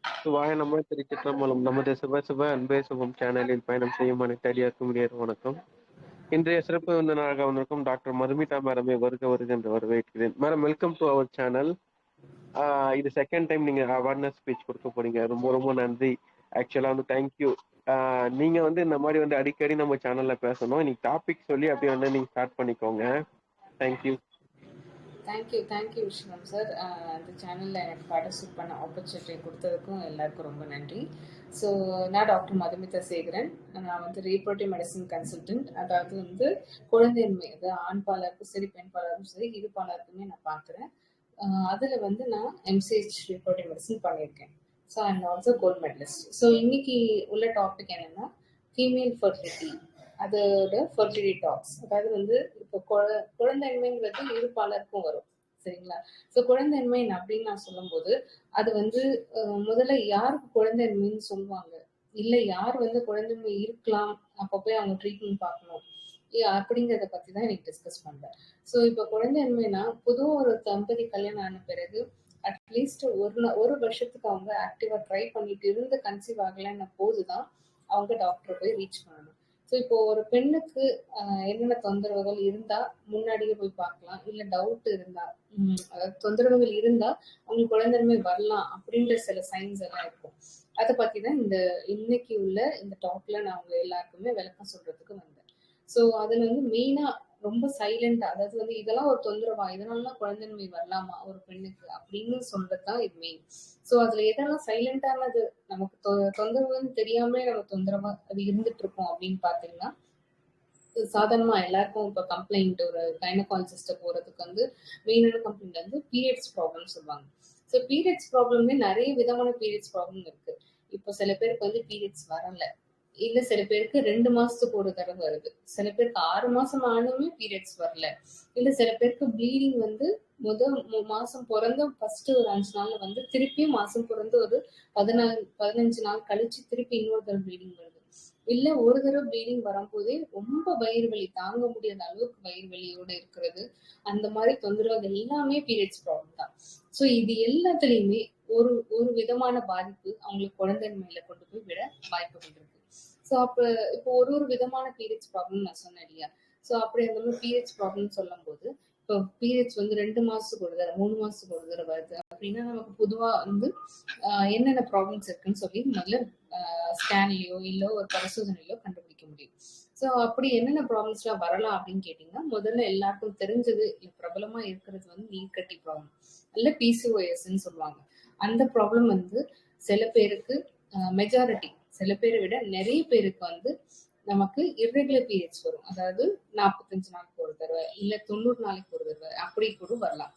சிவாய நம திருச்சிற்றம்பலம். நமது சிவ சிவ அன்பே சுகம் சேனலில் பயணம் செய்யும் அனைத்து அடியாருக்கும் இனிய வணக்கம். இன்றைய சிறப்பு விருந்தினராக வந்திருக்கும் டாக்டர் மதுமிதா மேடமை வருக என்று வரவேற்கிறேன். Madam, welcome to our channel. இது செகண்ட் டைம் நீங்க அவேர்னஸ் ஸ்பீச் கொடுக்க போறீங்க. ரொம்ப ரொம்ப நன்றி. ஆக்சுவலா வந்து தேங்க்யூ. நீங்க வந்து இந்த மாதிரி வந்து அடிக்கடி நம்ம சேனல்ல பேசணும். இன்னைக்கு டாபிக் சொல்லி அப்படியே வந்து நீங்க ஸ்டார்ட் பண்ணிக்கோங்க. தேங்க்யூ. Thank you Vishnu sir. இந்த சேனலில் எனக்கு பார்ட்டிசிபேட் பண்ண ஆப்பர்ச்சுனிட்டி கொடுத்ததுக்கும் எல்லாருக்கும் ரொம்ப நன்றி. ஸோ நான் டாக்டர் மதுமிதா சேகரன். நான் வந்து ரீப்ரொடக்டிவ் மெடிசன் கன்சல்டன்ட். அதாவது வந்து குழந்தையின்மை, அதாவது ஆண் பாலருக்கும் சரி பெண் பாலருக்கும் சரி இரு பாலருக்குமே நான் பார்க்குறேன். அதில் வந்து நான் எம்சிஹெச் ரீப்ரொடக்டிவ் மெடிசன் பண்ணியிருக்கேன். So and also gold medalist. ஸோ இன்னைக்கு உள்ள டாபிக் என்னென்னா ஃபீமேல் ஃபர்டிலிட்டி, அதோட ஃபர்டிலிட்டி டாக்ஸ். அதாவது வந்து இப்போ குழந்தைன்மைங்கிறது இரு பாலருக்கும் வரும், சரிங்களா? ஸோ குழந்தைன்மை அப்படின்னு நான் சொல்லும்போது அது வந்து முதல்ல யாருக்கு குழந்தைன்மைன்னு சொல்லுவாங்க, இல்லை யார் வந்து குழந்தைன்மை இருக்கலாம், அப்போ போய் அவங்க ட்ரீட்மெண்ட் பார்க்கணும் அப்படிங்கிறத பத்தி தான் எனக்கு டிஸ்கஸ் பண்றேன். ஸோ இப்போ குழந்தைன்மைனா பொதுவாக ஒரு தம்பதி கல்யாணம் ஆன பிறகு அட்லீஸ்ட் ஒரு வருஷத்துக்கு அவங்க ஆக்டிவா ட்ரை பண்ணிட்டு இருந்து கன்சீவ் ஆகலைன்ன போதுதான் அவங்க டாக்டரை போய் ரீச் பண்ணணும். ஸோ இப்போ ஒரு பெண்ணுக்கு என்னென்ன தொந்தரவுகள் இருந்தா முன்னாடியே போய் பார்க்கலாம், இல்ல டவுட் இருந்தா அதாவது தொந்தரவுகள் இருந்தா அவங்களுக்கு குழந்தைன்மை வரலாம் அப்படின்ற சில சைன்ஸ் எல்லாம் இருக்கும். அதை பத்தி தான் இன்னைக்கு உள்ள இந்த டாக்ல நான் அவங்க எல்லாருக்குமே விளக்கம் சொல்றதுக்கு வந்தேன். ஸோ அதுல வந்து மெயினா ரொம்ப சைலண்டா, அதாவது வந்து இதெல்லாம் ஒரு தொந்தரவா, இதனாலலாம் குழந்தைன்மை வரலாமா ஒரு பெண்ணுக்கு அப்படின்னு சொல்றதுதான் இது மெயின். ஸோ அதுல எதெல்லாம் சைலண்டானது, நமக்கு தொந்தரவுன்னு தெரியாமலே நம்ம தொந்தரவா அது இருந்துட்டு இருக்கோம் அப்படின்னு பாத்தீங்கன்னா, சாதாரணமா எல்லாருக்கும் இப்ப கம்ப்ளைண்ட், ஒரு கைனகாலஜிஸ்ட போறதுக்கு வந்து மெயினான கம்ப்ளைண்ட் வந்து பீரியட்ஸ் ப்ராப்ளம் சொல்லுவாங்க. ஸோ பீரியட்ஸ் ப்ராப்ளம்ல நிறைய விதமான பீரியட்ஸ் ப்ராப்ளம் இருக்கு. இப்போ சில பேருக்கு வந்து பீரியட்ஸ் வரல, இல்ல சில பேருக்கு 2 மாசத்துக்கு ஒரு தடவை வருது, சில பேருக்கு 6 மாசம் ஆனுமே பீரியட்ஸ் வரல, இல்ல சில பேருக்கு ப்ளீடிங் வந்து மாசம் பிறந்த ஃபர்ஸ்ட் ஒரு 5 நாள்ல வந்து திருப்பியும் மாசம் பிறந்து ஒரு 15 நாள் கழிச்சு திருப்பி இன்னொரு தடவை ப்ளீடிங் வருது, இல்ல ஒரு தடவை ப்ளீடிங் வரும்போதே ரொம்ப வயிறு வலி, தாங்க முடியாத அளவுக்கு வயிறு வலியோட இருக்கிறது. அந்த மாதிரி தொந்தரவுகள் எல்லாமே பீரியட்ஸ் ப்ராப்ளம் தான். ஸோ இது எல்லாத்துலயுமே ஒரு ஒரு விதமான பாதிப்பு அவங்களுக்கு குழந்தைன்மையில கொண்டு போய் விட வாய்ப்புகள் இருக்கு. ஸோ அப்ப இப்போ ஒரு விதமான பீரியட்ஸ் ப்ராப்ளம் நான் சொன்னேன் இல்லையா? ஸோ அப்படி அந்த மாதிரி பீரியட்ஸ் ப்ராப்ளம் சொல்லும் போது, இப்போ பீரியட்ஸ் வந்து 2 மாசத்துக்கு ஒரு தடவை 3 மாசத்துக்கு ஒரு தடவை வருது அப்படின்னா நமக்கு பொதுவா வந்து என்னென்ன ப்ராப்ளம்ஸ் இருக்குன்னு சொல்லி முதல்ல ஸ்கேன்லயோ இல்ல ஒரு பரிசோதனையிலோ கண்டுபிடிக்க முடியும். ஸோ அப்படி என்னென்ன ப்ராப்ளம்ஸ்லாம் வரலாம் அப்படின்னு கேட்டீங்கன்னா, முதல்ல எல்லாருக்கும் தெரிஞ்சது பிரபலமா இருக்கிறது வந்து நீர்க்கட்டி ப்ராப்ளம், இல்ல பிசிஓஎஸ்ன்னு சொல்லுவாங்க. அந்த ப்ராப்ளம் வந்து சில பேருக்கு மெஜாரிட்டி, சில பேரை விட நிறைய பேருக்கு வந்து நமக்கு இர்ரெகுலர் பீரியட்ஸ் வரும். அதாவது 45 நாளுக்கு ஒரு தடவை, இல்ல 90 நாளைக்கு ஒரு தடவை அப்படி கூட வரலாம்.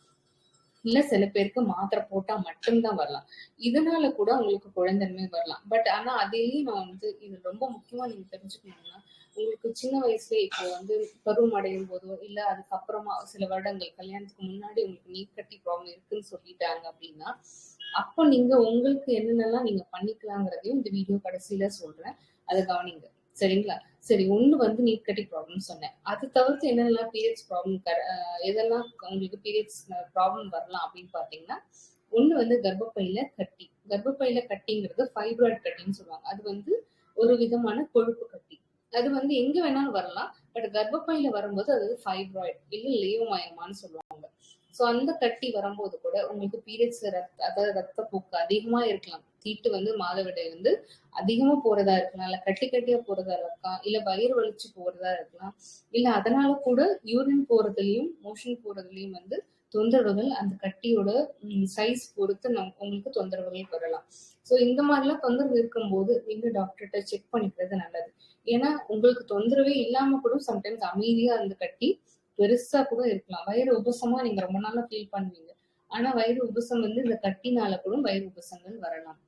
இல்ல சில பேருக்கு மாத்திரை போட்டா மட்டும்தான் வரலாம். இதனால கூட உங்களுக்கு குழந்தைன்மை வரலாம். பட் ஆனா அதையும் நான் வந்து இது ரொம்ப முக்கியமா நீங்க தெரிஞ்சுக்கணும்னா, உங்களுக்கு சின்ன வயசுல இப்போ வந்து பருவம் அடையும் போதோ இல்ல அதுக்கப்புறமா சில வருடங்கள் கல்யாணத்துக்கு முன்னாடி உங்களுக்கு நீர்க்கட்டி ப்ராப்ளம் இருக்குன்னு சொல்லிட்டாங்க அப்படின்னா, அப்ப நீங்க உங்களுக்கு என்னென்னலாம் நீங்க பண்ணிக்கலாங்கிறதையும் இந்த வீடியோ கடைசியில சொல்றேன், அதை கவனிங்க, சரிங்களா? சரி, ஒண்ணு வந்து நீர்க்கட்டி ப்ராப்ளம் சொன்னேன். அது தவிர்த்து என்னென்னலாம் பீரியட்ஸ் ப்ராப்ளம், எதெல்லாம் உங்களுக்கு பீரியட்ஸ் ப்ராப்ளம் வரலாம் அப்படின்னு பாத்தீங்கன்னா, ஒண்ணு வந்து கர்ப்பப்பையில கட்டி. கர்ப்பப்பையில கட்டிங்கிறது ஃபைப்ராய்ட் கட்டின்னு சொல்லுவாங்க. அது வந்து ஒரு விதமான கொழுப்பு கட்டி. அது வந்து எங்க வேணாலும் வரலாம். பட் கர்ப்பப்பையில வரும்போது அது ஃபைப்ராய்ட் இல்ல லேயோமயமான்னு சொல்லுவாங்க. சோ அந்த கட்டி வரும்போது கூட உங்களுக்கு பீரியட்ஸ் அதாவது ரத்தப்போக்கு அதிகமா இருக்கலாம். தீட்டு வந்து மாதவிடை வந்து அதிகமா போறதா இருக்கலாம், இல்ல கட்டி கட்டியா போறதா இருக்கலாம், இல்ல வயிறு வலிச்சு போறதா இருக்கலாம், இல்ல அதனால கூட யூரின் போறதுலயும் மோஷன் போறதுலயும் வந்து தொந்தரவுகள் அந்த கட்டியோட சைஸ் பொறுத்து உங்களுக்கு தொந்தரவுகள் வரலாம். சோ இந்த மாதிரிலாம் தொந்தரவு இருக்கும்போது நீங்க டாக்டர்கிட்ட செக் பண்ணிக்கிறது நல்லது. ஏன்னா உங்களுக்கு தொந்தரவே இல்லாம கூட சம்டைம்ஸ் அமைதியா அந்த கட்டி பெருசா கூட இருக்கலாம். வயிறு உபசமா நீங்க ரொம்ப நாளா ஃபீல் பண்ணுவீங்க. ஆனா வயிறு உபசம் வந்து இந்த கட்டினால கூட வயிறு உபசங்கள் வரலாம்.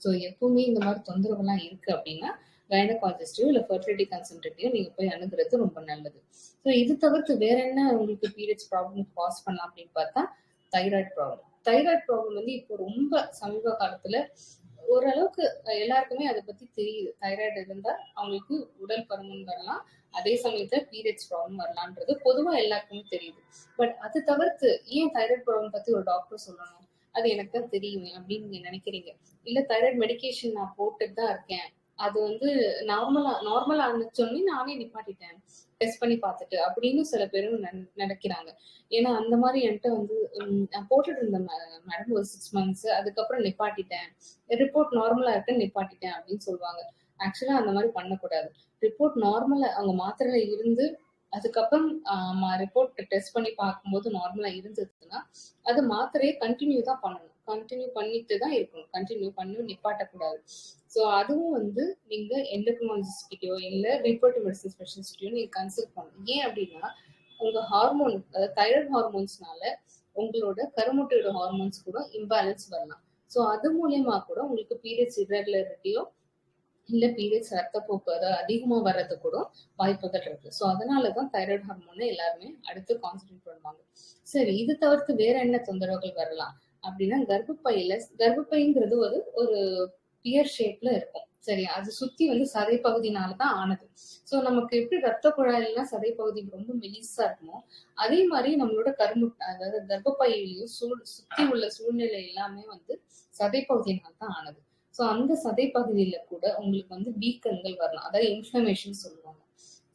ஸோ எப்பவுமே இந்த மாதிரி தொந்தரவு எல்லாம் இருக்கு அப்படின்னா கைனகாலஜிஸ்டையோ இல்ல ஃபர்டிலிட்டி கன்சல்டன்ட்டையோ நீங்க போய் அணுகிறது ரொம்ப நல்லது. ஸோ இது தவிர்த்து வேற என்ன உங்களுக்கு பீரியட்ஸ் ப்ராப்ளம் காஸ் பண்ணலாம் அப்படின்னு பார்த்தா தைராய்டு ப்ராப்ளம். தைராய்டு ப்ராப்ளம் வந்து இப்போ ரொம்ப சமீப காலத்துல ஓரளவுக்கு எல்லாருக்குமே அதை பத்தி தெரியுது. தைராய்டு இருந்தா அவங்களுக்கு உடல் பருமன் வரலாம், அதே சமயத்துல பீரியட்ஸ் ப்ராப்ளம் வரலான்றது பொதுவா எல்லாருக்குமே தெரியுது. பட் அது தவிர்த்து ஏன் தைராய்டு ப்ராப்ளம் பத்தி ஒரு டாக்டர் சொல்லணும், அது எனக்கு தான் தெரியுமே அப்படின்னு நீங்க நினைக்கிறீங்க. இல்ல தைராய்டு மெடிகேஷன் நான் போட்டுட்டு தான் இருக்கேன். அது வந்து நார்மலா ஆனிச்சோனே நானே நிப்பாட்டிட்டேன். டெஸ்ட் பண்ணி பார்த்துட்டு அப்படின்னு சில பேரும் நினைக்கிறாங்க. ஏன்னா அந்த மாதிரி என்கிட்ட வந்து நான் போட்டுட்டு இருந்தேன் மேடம் ஒரு 6 மந்த்ஸ். அதுக்கப்புறம் நிப்பாட்டிட்டேன். ரிப்போர்ட் நார்மலா இருக்குன்னு நிப்பாட்டிட்டேன் அப்படின்னு சொல்லுவாங்க. ஆக்சுவலா அந்த மாதிரி பண்ணக்கூடாது. ரிப்போர்ட் நார்மலா அவங்க மாத்திரையில இருந்து அதுக்கப்புறம் ரிப்போர்ட் டெஸ்ட் பண்ணி பார்க்கும்போது நார்மலா இருந்ததுன்னா அது மாத்திரையை கண்டினியூ தான் பண்ணணும். கண்டினியூ பண்ணிட்டு தான் இருக்கணும். கண்டினியூ பண்ணி நிப்பாட்டக்கூடாது. ஸோ அதுவும் வந்து நீங்க எண்டோக்ரினாலஜிஸ்ட் கிட்டயோ இல்ல ரீப்ரொடக்டிவ் மெடிசன் ஸ்பெஷலிஸ்ட்டையோ நீங்க கன்சல்ட் பண்ணணும். ஏன் அப்படின்னா உங்க ஹார்மோன் தைராய்டு ஹார்மோன்ஸ்னால உங்களோட கருமுட்டையோட ஹார்மோன்ஸ் கூட இம்பேலன்ஸ் வரலாம். ஸோ அது மூலியமா கூட உங்களுக்கு பீரியட்ஸ் இர்ரெகுலரிட்டியோ இல்ல பீரியட்ஸ் ரத்தப்போக்கு அதாவது அதிகமா வர்றது கூட வாய்ப்புகள் இருக்கு. ஸோ அதனாலதான் தைராய்டு ஹார்மோனை எல்லாருமே அடுத்து கான்சென்ட்ரேட் பண்ணுவாங்க. சரி, இது தவிர்த்து வேற என்ன தொந்தரவுகள் வரலாம் அப்படின்னா கர்ப்பப்பைங்கிறது ஒரு ஒரு பியர் ஷேப்ல இருக்கும். சரி, அது சுத்தி வந்து சதை பகுதினாலதான் ஆனது. சோ நமக்கு எப்படி ரத்த குழாயிலாம் சதை பகுதி ரொம்ப மெலிசா இருக்குமோ அதே மாதிரி நம்மளோட கருமுட்டை அதாவது கர்ப்பப்பையிலையும் சுத்தி உள்ள சூழ்நிலை எல்லாமே வந்து சதை பகுதியினால் தான் ஆனது. ஸோ அந்த சதை பகுதியில கூட உங்களுக்கு வந்து வீக்கங்கள் வரலாம். அதாவது இன்ஃப்ளமேஷன் சொல்லுவாங்க.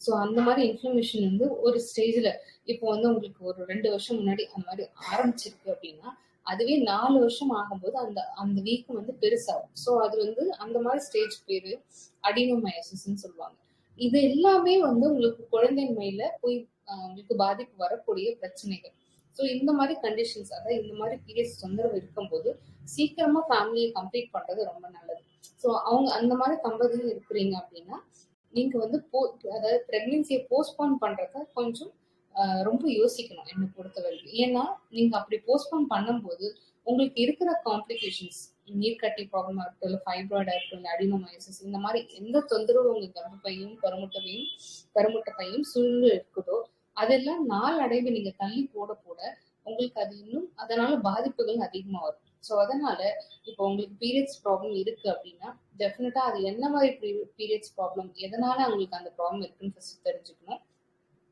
ஸோ அந்த மாதிரி இன்ஃப்ளமேஷன் வந்து ஒரு ஸ்டேஜ்ல இப்போ வந்து உங்களுக்கு ஒரு 2 வருஷம் முன்னாடி அந்த மாதிரி ஆரம்பிச்சிருக்கு அப்படின்னா அதுவே 4 வருஷம் ஆகும்போது அந்த அந்த வீக்கம் வந்து பெருசாகும். ஸோ அது வந்து அந்த மாதிரி ஸ்டேஜ் பேரு அடினோமயோசிஸ்ன்னு சொல்லுவாங்க. இது எல்லாமே வந்து உங்களுக்கு குழந்தைமையில போய் உங்களுக்கு பாதிப்பு வரக்கூடிய பிரச்சனைகள். ஸோ இந்த மாதிரி கண்டிஷன்ஸ் அதாவது இந்த மாதிரி பீரியட்ஸ் தொந்தரவு இருக்கும்போது சீக்கிரமா ஃபேமிலியை கம்ப்ளீட் பண்றது ரொம்ப நல்லது. ஸோ அவங்க அந்த மாதிரி தம்பதிகள் இருக்கிறீங்க அப்படின்னா நீங்க வந்து அதாவது பிரெக்னன்சியை போஸ்ட்போன் பண்றத கொஞ்சம் ரொம்ப யோசிக்கணும் என்னை பொறுத்த வரைக்கும். ஏன்னா நீங்க அப்படி போஸ்ட்போன் பண்ணும்போது உங்களுக்கு இருக்கிற காம்ப்ளிகேஷன்ஸ் நீர்க்கட்டி ப்ராப்ளமா இருக்கட்டும் இல்லை ஃபைப்ராய்டா இருக்கட்டும் இல்லை அடினோமயோசிஸ் இந்த மாதிரி எந்த தொந்தரவு உங்க கர்ப்பப்பையும் கருமுட்டைப்பையும் சூழ்ந்து இருக்குதோ அதெல்லாம் நாளடைவு நீங்க தள்ளி போட போட உங்களுக்கு அது இன்னும் அதனால பாதிப்புகள் அதிகமா வரும். ஸோ அதனால இப்போ உங்களுக்கு பீரியட்ஸ் ப்ராப்ளம் இருக்கு அப்படின்னா டெஃபினட்டா அது என்ன மாதிரி பீரியட்ஸ் ப்ராப்ளம் எதனால உங்களுக்கு அந்த ப்ராப்ளம் இருக்குன்னு ஃபர்ஸ்ட் தெரிஞ்சுக்கணும்.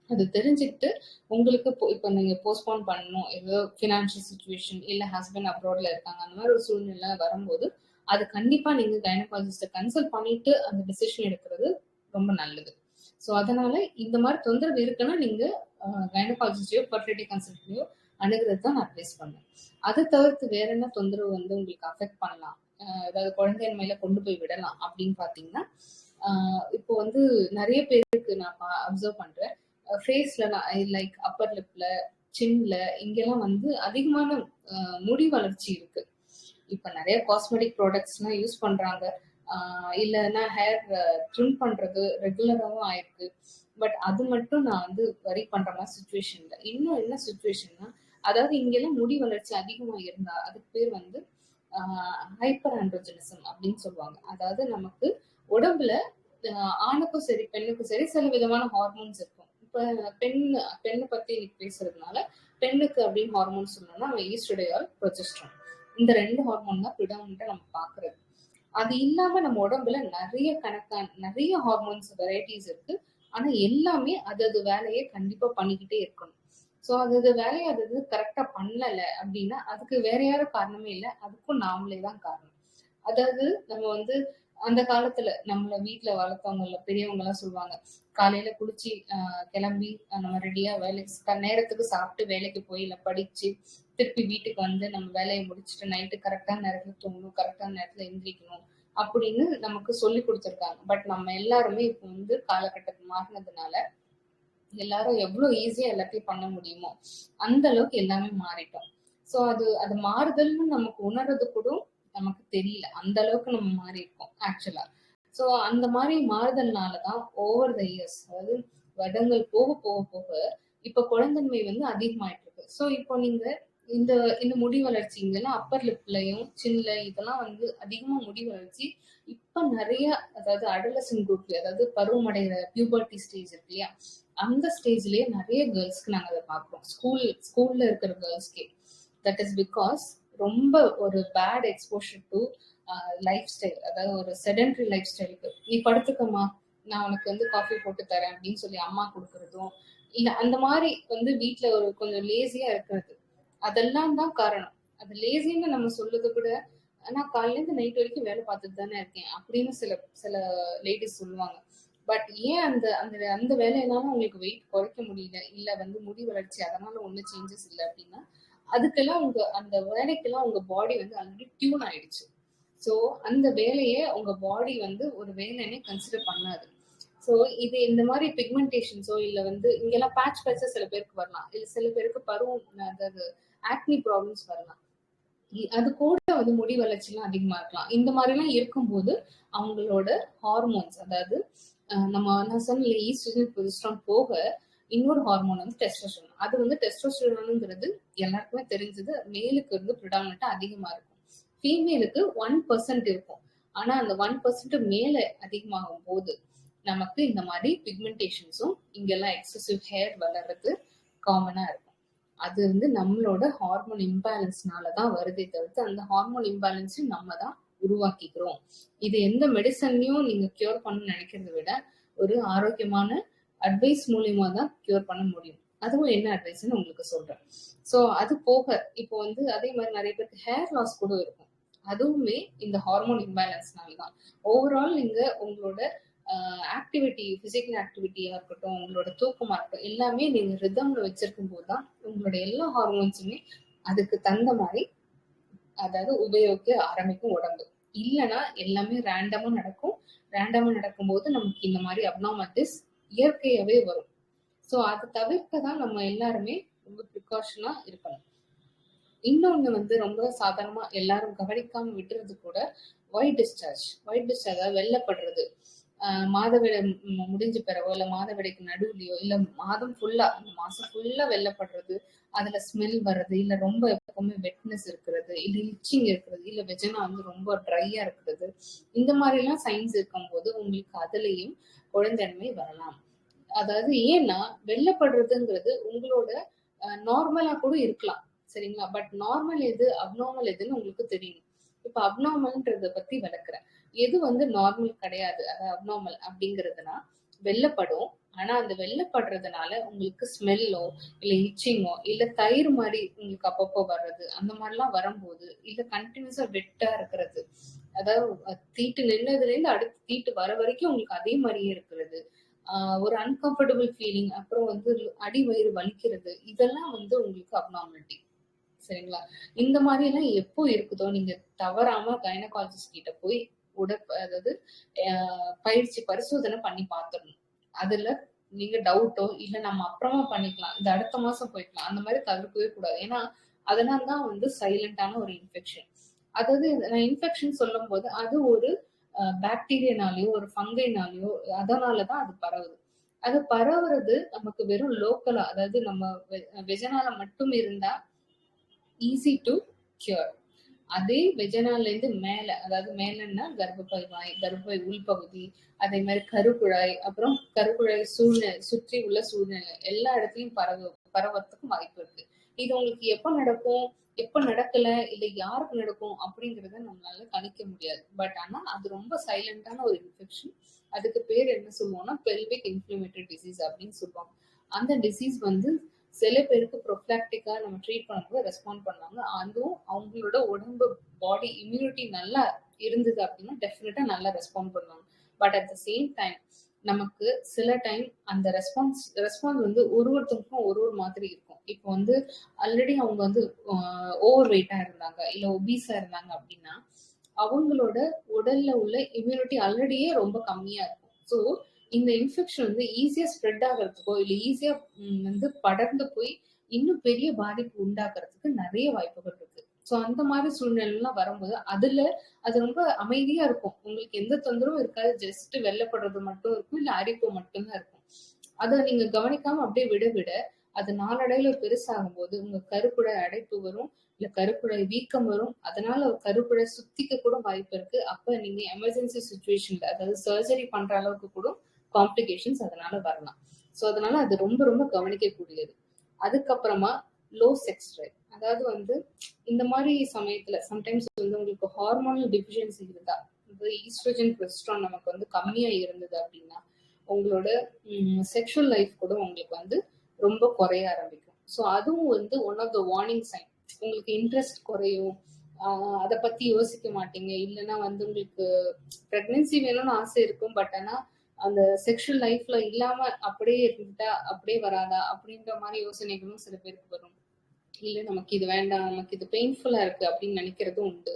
அது தெரிஞ்சுக்கிட்டு உங்களுக்கு இப்போ நீங்க போஸ்ட்போன் பண்ணணும் ஏதோ ஃபினான்ஷியல் சுச்சுவேஷன் இல்ல ஹஸ்பண்ட் அப்ராட்ல இருக்காங்க அந்த மாதிரி ஒரு சூழ்நிலை வரும்போது அது கண்டிப்பா நீங்க கைனகாலஜிஸ்ட கன்சல்ட் பண்ணிட்டு அந்த டிசிஷன் எடுக்கிறது ரொம்ப நல்லது. ஸோ அதனால இந்த மாதிரி தொந்தரவு இருக்குன்னா நீங்க கைனகாலஜிஸ்டையோ ஃபர்டிலிட்டி கன்சல்ட்டையோ அணுகிறது தான் நான் அட்வைஸ் பண்ணேன். அதை தவிர்த்து வேற என்ன தொந்தரவு வந்து உங்களுக்கு அஃபெக்ட் பண்ணலாம் அதாவது குழந்தையின்மையில கொண்டு போய் விடலாம் அப்படின்னு பாத்தீங்கன்னா இப்போ வந்து நிறைய பேருக்கு நான் அப்சர்வ் பண்றேன் ஃபேஸ்ல லைக் அப்பர் லிப்ல சின்ல இங்கெல்லாம் வந்து அதிகமான முடி வளர்ச்சி இருக்கு. இப்ப நிறைய காஸ்மெட்டிக் ப்ராடக்ட்ஸ் எல்லாம் யூஸ் பண்றாங்க. இல்லைன்னா ஹேர் ட்ரிம் பண்றது ரெகுலராகவும் ஆயிருக்கு. பட் அது மட்டும் நான் வந்து வரி பண்ற மாதிரி சுச்சுவேஷன் இல்லை. இன்னும் என்ன சுச்சுவேஷன்னா அதாவது இங்கெல்லாம் முடி வளர்ச்சி அதிகமா இருந்தா அதுக்கு பேர் வந்து ஹைப்பர் ஆண்ட்ரோஜெனிசம் அப்படின்னு சொல்லுவாங்க. அதாவது நமக்கு உடம்புல ஆணுக்கும் சரி பெண்ணுக்கும் சரி சில விதமான ஹார்மோன்ஸ் இருக்கும். இப்ப பெண்ணை பத்தி இன்னைக்கு பேசுறதுனால பெண்ணுக்கு அப்படின்னு ஹார்மோன் சொல்லணும்னா நம்ம ஈஸ்ட்ரோடையால் ப்ரொஜெஸ்ட்ரான் இந்த 2 ஹார்மோன் தான் ப்ரிடாமினன்ட்டா நம்ம பாக்குறது. அது இல்லாம நம்ம உடம்புல நிறைய ஹார்மோன்ஸ் வெரைட்டிஸ் இருக்கு. ஆனா எல்லாமே அது வேலையை கண்டிப்பா பண்ணிக்கிட்டே இருக்கணும். சோ அது வேலையை அது கரெக்டா பண்ணல அப்படின்னா அதுக்கு வேற யாரும் காரணமே இல்லை, அதுக்கும் நாமளே தான் காரணம். அதாவது நம்ம வந்து அந்த காலத்துல நம்மள வீட்டுல வளர்த்தவங்க பெரியவங்க எல்லாம் சொல்லுவாங்க காலையில குளிச்சு கிளம்பி நம்ம ரெடியா வேலைக்கு நேரத்துக்கு சாப்பிட்டு வேலைக்கு போய் இல்ல படிச்சு திருப்பி வீட்டுக்கு வந்து நம்ம வேலையை முடிச்சுட்டு நைட்டு கரெக்டான நேரத்துல தூங்கணும் கரெக்டான நேரத்துல எந்திரிக்கணும் அப்படின்னு நமக்கு சொல்லி கொடுத்துருக்காங்க. பட் நம்ம எல்லாருமே இப்போ வந்து காலகட்டத்துக்கு மாறினதுனால எல்லாரும் எவ்வளவு ஈஸியா எல்லாத்தையும் பண்ண முடியுமோ அந்த அளவுக்கு எல்லாமே மாறிட்டோம். சோ அது மாறுதல்னு நமக்கு உணர்றது கூட நமக்கு தெரியல, அந்த அளவுக்கு நம்ம மாறி இருக்கோம் ஆக்சுவலா. சோ அந்த மாதிரி மாறுதல்னாலதான் ஓவர் த இயர்ஸ் அதாவது வருடங்கள் போக போக போக இப்ப குழந்தைமை வந்து அதிகமாயிட்டு இருக்கு. சோ இப்போ நீங்க இந்த இந்த முடி வளர்ச்சி இங்கெல்லாம் அப்பர் லிப்லயும் சின்ல இதெல்லாம் வந்து அதிகமா முடி வளர்ச்சி இப்ப நிறைய அதாவது அடலசன் குரூப்ல அதாவது பருவமடைகிற பியூபர்ட்டி ஸ்டேஜ் இருக்கு இல்லையா அந்த ஸ்டேஜ்லயே நிறைய கேர்ள்ஸ்க்கு நாங்க அதை பாக்குறோம். ஸ்கூல்ல இருக்கிற கேர்ள்ஸ்க்கே. தட் இஸ் பிகாஸ் ரொம்ப ஒரு bad exposure to lifestyle அதாவது ஒரு செடென்டரி லைஃப் ஸ்டைலுக்கு நீ படுத்துக்கமா நான் உனக்கு வந்து காஃபி போட்டு தரேன் அப்படின்னு சொல்லி அம்மா கொடுக்கறதும் இல்ல அந்த மாதிரி வந்து வீட்டுல ஒரு கொஞ்சம் லேசியா இருக்கிறது அதெல்லாம் தான் காரணம். அது லேசின்னு நம்ம சொல்றதை விட நான் காலையில இருந்து நைட் வரைக்கும் வேலை பார்த்துட்டு தானே இருக்கேன் அப்படின்னு சில சில லேடிஸ் சொல்லுவாங்க. பட் ஏன் அந்த அந்த அந்த வேலையினால உங்களுக்கு வெயிட் குறைக்க முடியல, இல்ல வந்து முடி வளர்ச்சி அதனால ஒன்றும் சேஞ்சஸ் இல்லை அப்படின்னா, அதுக்கெல்லாம் உங்க அந்த வேலைக்கெல்லாம் உங்க பாடி வந்து ஆல்ரெடி டியூன் ஆயிடுச்சு. ஸோ அந்த வேலையை உங்க பாடி வந்து ஒரு வேலைன்னே கன்சிடர் பண்ணாது. ஸோ இது இந்த மாதிரி பிக்மெண்டேஷன்ஸோ இல்ல வந்து இங்கெல்லாம் பேட்ச் பேட்சா சில பேருக்கு வரலாம், இல்ல சில பேருக்கு பருவம், அதாவது ஆக்னி ப்ராப்ளம்ஸ் வரலாம். அது கூட வந்து முடி வளர்ச்சிலாம் அதிகமா இருக்கலாம். இந்த மாதிரிலாம் இருக்கும்போது அவங்களோட ஹார்மோன்ஸ், அதாவது நான் சொன்ன ஈஸ்ட்ரோஜன் ப்ரொஜெஸ்டரான் போக இன்னொரு ஹார்மோன் வந்து டெஸ்டோஸ்டெரான். அது வந்து டெஸ்டோஸ்டெரானுங்கிறது எல்லாருக்குமே தெரிஞ்சது, மேலுக்கு வந்து ப்ரிடாமினண்டா அதிகமா இருக்கும். ஃபீமேலுக்கு 1% இருக்கும். ஆனா அந்த 1% மேல அதிகமாகும் போது நமக்கு இந்த மாதிரி பிக்மெண்டேஷன்ஸும் இங்கெல்லாம் எக்ஸசிவ் ஹேர் வளர்றது காமனா இருக்கும். அது வந்து நம்மளோட ஹார்மோன் இம்பேலன்ஸ்னால தான் வருதே தவிர்த்து அந்த ஹார்மோன் இம்பேலன்ஸையும் நம்ம தான் உருவாக்கிக்கிறோம். இது எந்த மெடிசன்லயும் நீங்க கியூர் பண்ண நினைக்கிறத விட ஒரு ஆரோக்கியமான அட்வைஸ் மூலியமா தான் கியூர் பண்ண முடியும். அதுவும் என்ன அட்வைஸ்ன்னு உங்களுக்கு சொல்றேன். ஸோ அது போக இப்போ வந்து அதே மாதிரி நிறைய பேருக்கு ஹேர் லாஸ் கூட இருக்கும். அதுவுமே இந்த ஹார்மோன் இம்பேலன்ஸ்னால தான். ஓவரால் நீங்க உங்களோட ஆக்டிவிட்டி, பிசிக்கல் ஆக்டிவிட்டியா இருக்கட்டும், உங்களோட தூக்கமா இருக்கட்டும், எல்லாமே நீங்க ரிதம்ல வச்சிருக்கும் போதுதான் உங்களோட எல்லா ஹார்மோன்ஸுமே அதுக்கு தகுந்த மாதிரி, அதாவது உபயோகிக்க ஆரம்பிக்கும் உடம்பு. இல்லைன்னா எல்லாமே ரேண்டமா நடக்கும். ரேண்டமா நடக்கும்போது நமக்கு இந்த மாதிரி அப்நார்மாலிட்டிஸ் இயற்கையாவே வரும். ஸோ அதை தவிர்க்க தான் நம்ம எல்லாருமே ரொம்ப ப்ரிகாஷனா இருக்கணும். இன்னொன்னு வந்து ரொம்ப சாதாரணமா எல்லாரும் கவனிக்காம விட்டுறது கூட ஒயிட் டிஸ்சார்ஜ். ஒயிட் டிஸ்சார்ஜ் அதாவது வெள்ளப்படுறது. மாதவிடை முடிஞ்ச பிறகோ இல்ல மாதவிடைக்கு நடுவுலயோ இல்ல மாதம் ஃபுல்லா, அந்த மாசம் ஃபுல்லா வெள்ளப்படுறது, அதுல ஸ்மெல் வர்றது, இல்ல ரொம்ப எப்பவுமே வெட்னஸ் இருக்கிறது, இல்ல இச்சிங் இருக்கிறது, இல்ல வெஜனா வந்து ரொம்ப ட்ரையா இருக்கிறது, இந்த மாதிரி எல்லாம் சைன்ஸ் இருக்கும்போது உங்களுக்கு அதுலயும் குழந்தைமை வரலாம். அதாவது ஏன்னா வெள்ளப்படுறதுங்கிறது உங்களோட நார்மலா கூட இருக்கலாம், சரிங்களா? பட் நார்மல் எது அப்நார்மல் எதுன்னு உங்களுக்கு தெரியும். இப்ப அப்நார்மல்ன்றத பத்தி விளக்குறேன். எது வந்து நார்மல் கிடையாது, அதாவது அப்நார்மல் அப்படிங்கிறதுனா வெள்ளப்படும். ஆனா அந்த வெள்ளப்படுறதுனால உங்களுக்கு ஸ்மெல்லோ இல்ல இச்சிங்கோ இல்ல தயிர் மாதிரி உங்களுக்கு அப்பப்போ வர்றது, அந்த மாதிரிலாம் வரும்போது, இல்ல கண்டினியூஸா வெட்டா இருக்கிறது, அதாவது தீட்டு நின்னதுல இருந்து அடுத்து தீட்டு வர வரைக்கும் உங்களுக்கு அதே மாதிரியே இருக்கிறது, ஒரு அன்கம்ஃபர்டபுள் ஃபீலிங், அப்புறம் வந்து அடி வயிறு வலிக்கிறது, இதெல்லாம் வந்து உங்களுக்கு அப்நார்மாலிட்டி, சரிங்களா? இந்த மாதிரி எல்லாம் எப்போ இருக்குதோ நீங்க தவறாம கைனகாலஜிஸ்ட் கிட்ட போய் அதாவது பயிற்சி பரிசோதனை பண்ணி பார்த்துடணும். அதுல நீங்க டவுட்டோ இல்ல நம்ம அப்புறமா பண்ணிக்கலாம், இந்த அடுத்த மாசம் போய்க்கலாம், அந்த மாதிரி தவிர்க்கவே கூடாது. ஏன்னா அதனாலதான் வந்து சைலண்டான ஒரு இன்ஃபெக்ஷன். அதாவது நான் இன்ஃபெக்ஷன் சொல்லும் போது அது ஒரு பாக்டீரியானாலயோ ஒரு ஃபங்கைனாலயோ அதனாலதான் அது பரவுது. அது பரவுறது நமக்கு வெறும் லோக்கலா, அதாவது நம்ம வெஜனால மட்டும் இருந்தா ஈஸி டு கியூர். அதே வெஜனால இருந்து மேல, அதாவது மேலன்னா கர்ப்பப்பை வாய், கர்ப்பப்பை உள்பகுதி, அதே மாதிரி கருக்குழாய், அப்புறம் கருக்குழாய் சூழ்நிலை சுற்றி உள்ள சூழ்நிலை எல்லா இடத்துலயும் பரவறதுக்கும் வாய்ப்பு இருக்கு. இது உங்களுக்கு எப்ப நடக்கும், எப்ப நடக்கல, இல்ல யாருக்கு நடக்கும் அப்படிங்கறத நம்மளால கணிக்க முடியாது. பட் ஆனா அது ரொம்ப சைலண்டான ஒரு இன்ஃபெக்ஷன். அதுக்கு பேர் என்ன சொல்லுவோம்னா பெல்விக் இன்ஃப்ளமேட்டரி டிசீஸ் அப்படின்னு சொல்லுவாங்க. அந்த டிசீஸ் வந்து சில பேருக்கு ப்ரொஃபிலாக்டிக்கா நம்ம ட்ரீட் பண்ணும்போது ரெஸ்பாண்ட் பண்ணுவாங்க. அதுவும் அவங்களோட உடம்பு பாடி இம்யூனிட்டி நல்லா இருந்தது அப்படின்னா டெஃபினட்டா நல்லா ரெஸ்பாண்ட் பண்ணுவாங்க. But at the same time நமக்கு சில டைம் அந்த ரெஸ்பான்ஸ் வந்து ஒருத்தருக்கும் ஒரு மாதிரி இருக்கும். இப்போ வந்து ஆல்ரெடி அவங்க வந்து ஓவர் வெயிட்டா இருந்தாங்க இல்ல ஒபீஸா இருந்தாங்க அப்படின்னா அவங்களோட உடல்ல உள்ள இம்யூனிட்டி ஆல்ரெடியே ரொம்ப கம்மியா இருக்கும். ஸோ இந்த இன்ஃபெக்ஷன் வந்து ஈஸியா ஸ்ப்ரெட் ஆகிறதுக்கோ இல்ல ஈஸியா வந்து படர்ந்து போய் இன்னும் பெரிய பாதிப்பு உண்டாக்குறதுக்கு நிறைய வாய்ப்புகள் இருக்கு. ஸோ அந்த மாதிரி சூழ்நிலைலாம் வரும்போது அது ரொம்ப அமைதியா இருக்கும். உங்களுக்கு எந்த தொந்தரவும் இருக்காது. ஜஸ்ட் வெள்ளப்படுறது மட்டும் இருக்கும், இல்ல அரிப்பு மட்டும்தான் இருக்கும். அதை நீங்க கவனிக்காம அப்படியே விட விட அது நாளடைவுல பெருசாகும் போது உங்க கருக்குழாய் அடைப்பு வரும், இல்ல கருக்குழாய் வீக்கம் வரும். அதனால கருக்குழாய் சுத்திக்க கூட வாய்ப்பு இருக்கு. அப்ப நீங்க எமர்ஜென்சி சுச்சுவேஷன்ல, அதாவது சர்ஜரி பண்ற அளவுக்கு கூட காம்ப்ளிகேஷன்ஸ் அதனால வரலாம். ஸோ அதனால அது ரொம்ப ரொம்ப கவனிக்கக்கூடியது. அதுக்கப்புறமா லோ செக்ஸ் டிரைவ், அதாவது வந்து இந்த மாதிரி சமயத்துல சம்டைம்ஸ் வந்து உங்களுக்கு ஹார்மோனல் டிஃபிஷியன்சி இருந்தா, ஈஸ்ட்ரோஜன் ப்ரொஜெஸ்டரான் நமக்கு வந்து கம்மியா இருந்தது அப்படின்னா உங்களோட செக்ஷுவல் லைஃப் கூட உங்களுக்கு வந்து ரொம்ப குறைய ஆரம்பிக்கும். ஸோ அதுவும் வந்து one of the warning sign. உங்களுக்கு இன்ட்ரெஸ்ட் குறையும். அதை பத்தி யோசிக்க மாட்டீங்க. இல்லைன்னா வந்து உங்களுக்கு பிரெக்னன்சி வேணும்னு ஆசை இருக்கும், பட் ஆனா அந்த செக்ஷுவல் லைஃப்ல இல்லாம அப்படியே இருந்துட்டா அப்படியே வராதா அப்படின்ற மாதிரி யோசனைகளும் சில பேருக்கு வரும். இல்ல நமக்கு இது வேண்டாம், நமக்கு இது பெயின்ஃபுல்லா இருக்கு அப்படின்னு நினைக்கிறதும் உண்டு.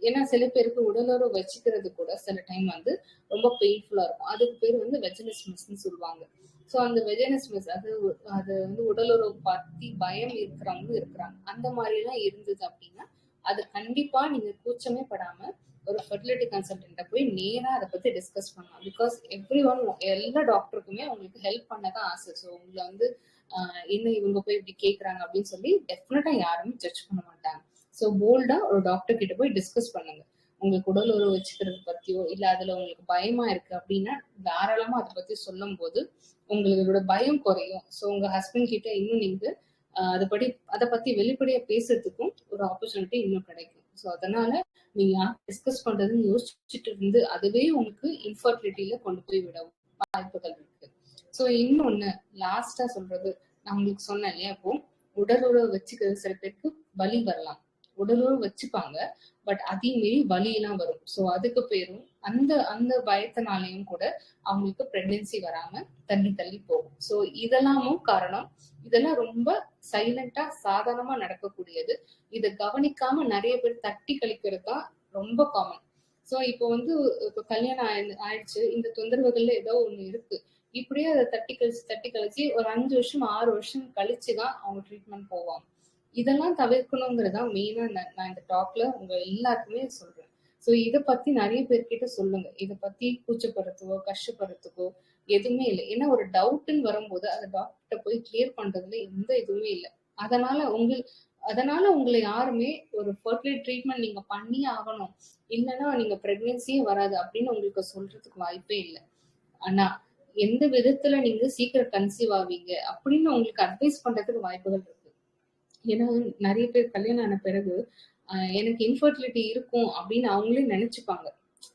ஏன்னா சில பேருக்கு உடலுறவு வச்சுக்கிறது கூட சில டைம் வந்து ரொம்ப பெயின்ஃபுல்லா இருக்கும். அதுக்கு பேர் வந்து வெஜினிஸ்மஸ்ன்னு சொல்லுவாங்க. ஸோ அந்த வெஜினிஸ்மஸ் அது அது வந்து உடலுறவு பத்தி பயம் இருக்கிறவங்க இருக்கிறாங்க. அந்த மாதிரி எல்லாம் இருந்தது அப்படின்னா அது கண்டிப்பா நீங்க கூச்சமே படாம ஒரு ஃபெர்டிலிட்டி கன்சல்டன்ட்ட போய் நேரா அதை பத்தி டிஸ்கஸ் பண்ணலாம். பிகாஸ் எவ்ரி ஒன், எல்லா டாக்டருக்குமே உங்களுக்கு ஹெல்ப் பண்ணதான் ஆசை. ஸோ உங்களை வந்து என்ன இவங்க போய் இப்படி கேக்குறாங்க அப்படின்னு சொல்லி டெஃபினட்டா யாருமே ஜட்ஜ் பண்ண மாட்டாங்க. ஸோ போல்டா ஒரு டாக்டர் கிட்ட போய் டிஸ்கஸ் பண்ணுங்க. உங்களுக்கு உடல் உறவு வச்சுக்கிறது பத்தியோ இல்ல அதுல உங்களுக்கு பயமா இருக்கு அப்படின்னா தாராளமா அதை பத்தி சொல்லும் போது உங்களோட பயம் குறையும். ஸோ உங்க ஹஸ்பண்ட் கிட்ட இன்னும் நீங்க அதை பத்தி வெளிப்படையா பேசுறதுக்கும் ஒரு ஆப்பர்ச்சுனிட்டி இன்னும் கிடைக்கும். ஸோ அதனால நீங்க டிஸ்கஸ் பண்றதுன்னு யோசிச்சுட்டு இருந்து அதுவே உங்களுக்கு இன்ஃபர்டிலிட்டியில கொண்டு போய் விடவும் வாய்ப்புகள் இருக்கு. ஸோ இன்னொன்னு லாஸ்டா சொல்றது, நான் உங்களுக்கு சொன்னேன் இல்லையா, இப்போ உடல் உறவு வச்சுக்கிறது சில பேருக்கு வலி வரலாம். உடல் உறவு வச்சுப்பாங்க, பட் அதே மீறி வலி எல்லாம் வரும். ஸோ அதுக்கு பேரும் அந்த அந்த பயத்தினாலையும் கூட அவங்களுக்கு பிரெக்னன்சி வராம தள்ளி தள்ளி போகும். ஸோ இதெல்லாமும் காரணம். இதெல்லாம் ரொம்ப சைலண்டா சாதாரணமா நடக்கக்கூடியது. இதை கவனிக்காம நிறைய பேர் தட்டி கழிக்கிறது தான் ரொம்ப காமன். ஸோ இப்போ வந்து இப்போ கல்யாணம் ஆயிடுச்சு, இந்த தொந்தரவுகள்ல ஏதோ ஒண்ணு இருக்கு, இப்படியே அதை தட்டி கழிச்சு ஒரு 5 வருஷம் 6 வருஷம் கழிச்சுதான் அவங்க ட்ரீட்மெண்ட் போவாங்க. இதெல்லாம் தவிர்க்கணுங்கிறதா மெயினா நான் இந்த டாக்ல உங்க எல்லாருக்குமே சொல்றேன். ஸோ இதை பத்தி நிறைய பேர்கிட்ட சொல்லுங்க. இதை பத்தி கூச்சப்படுறதுக்கோ கஷ்டப்படுறதுக்கோ எதுவுமே இல்லை. ஏன்னா ஒரு டவுட்னு வரும்போது அதை டாக்டர் போய் கிளியர் பண்றதுல எந்த இதுவுமே இல்லை. அதனால உங்களை யாருமே ஒரு ஃபர்டிலிட்டி ட்ரீட்மெண்ட் நீங்க பண்ணி ஆகணும், இல்லைன்னா நீங்க பிரெக்னன்சியே வராது அப்படின்னு உங்களுக்கு சொல்றதுக்கு வாய்ப்பே இல்லை. ஆனா எந்த விதத்துல நீங்க சீக்கிரம் கன்சீவ் ஆவீங்க அப்படின்னு உங்களுக்கு அட்வைஸ் பண்றதுக்கு வாய்ப்புகள் இருக்கு. ஏன்னா நிறைய பேர் கல்யாணம் ஆன பிறகு எனக்கு இன்ஃபர்டிலிட்டி இருக்கும் அப்படின்னு அவங்களே நினைச்சுப்பாங்க.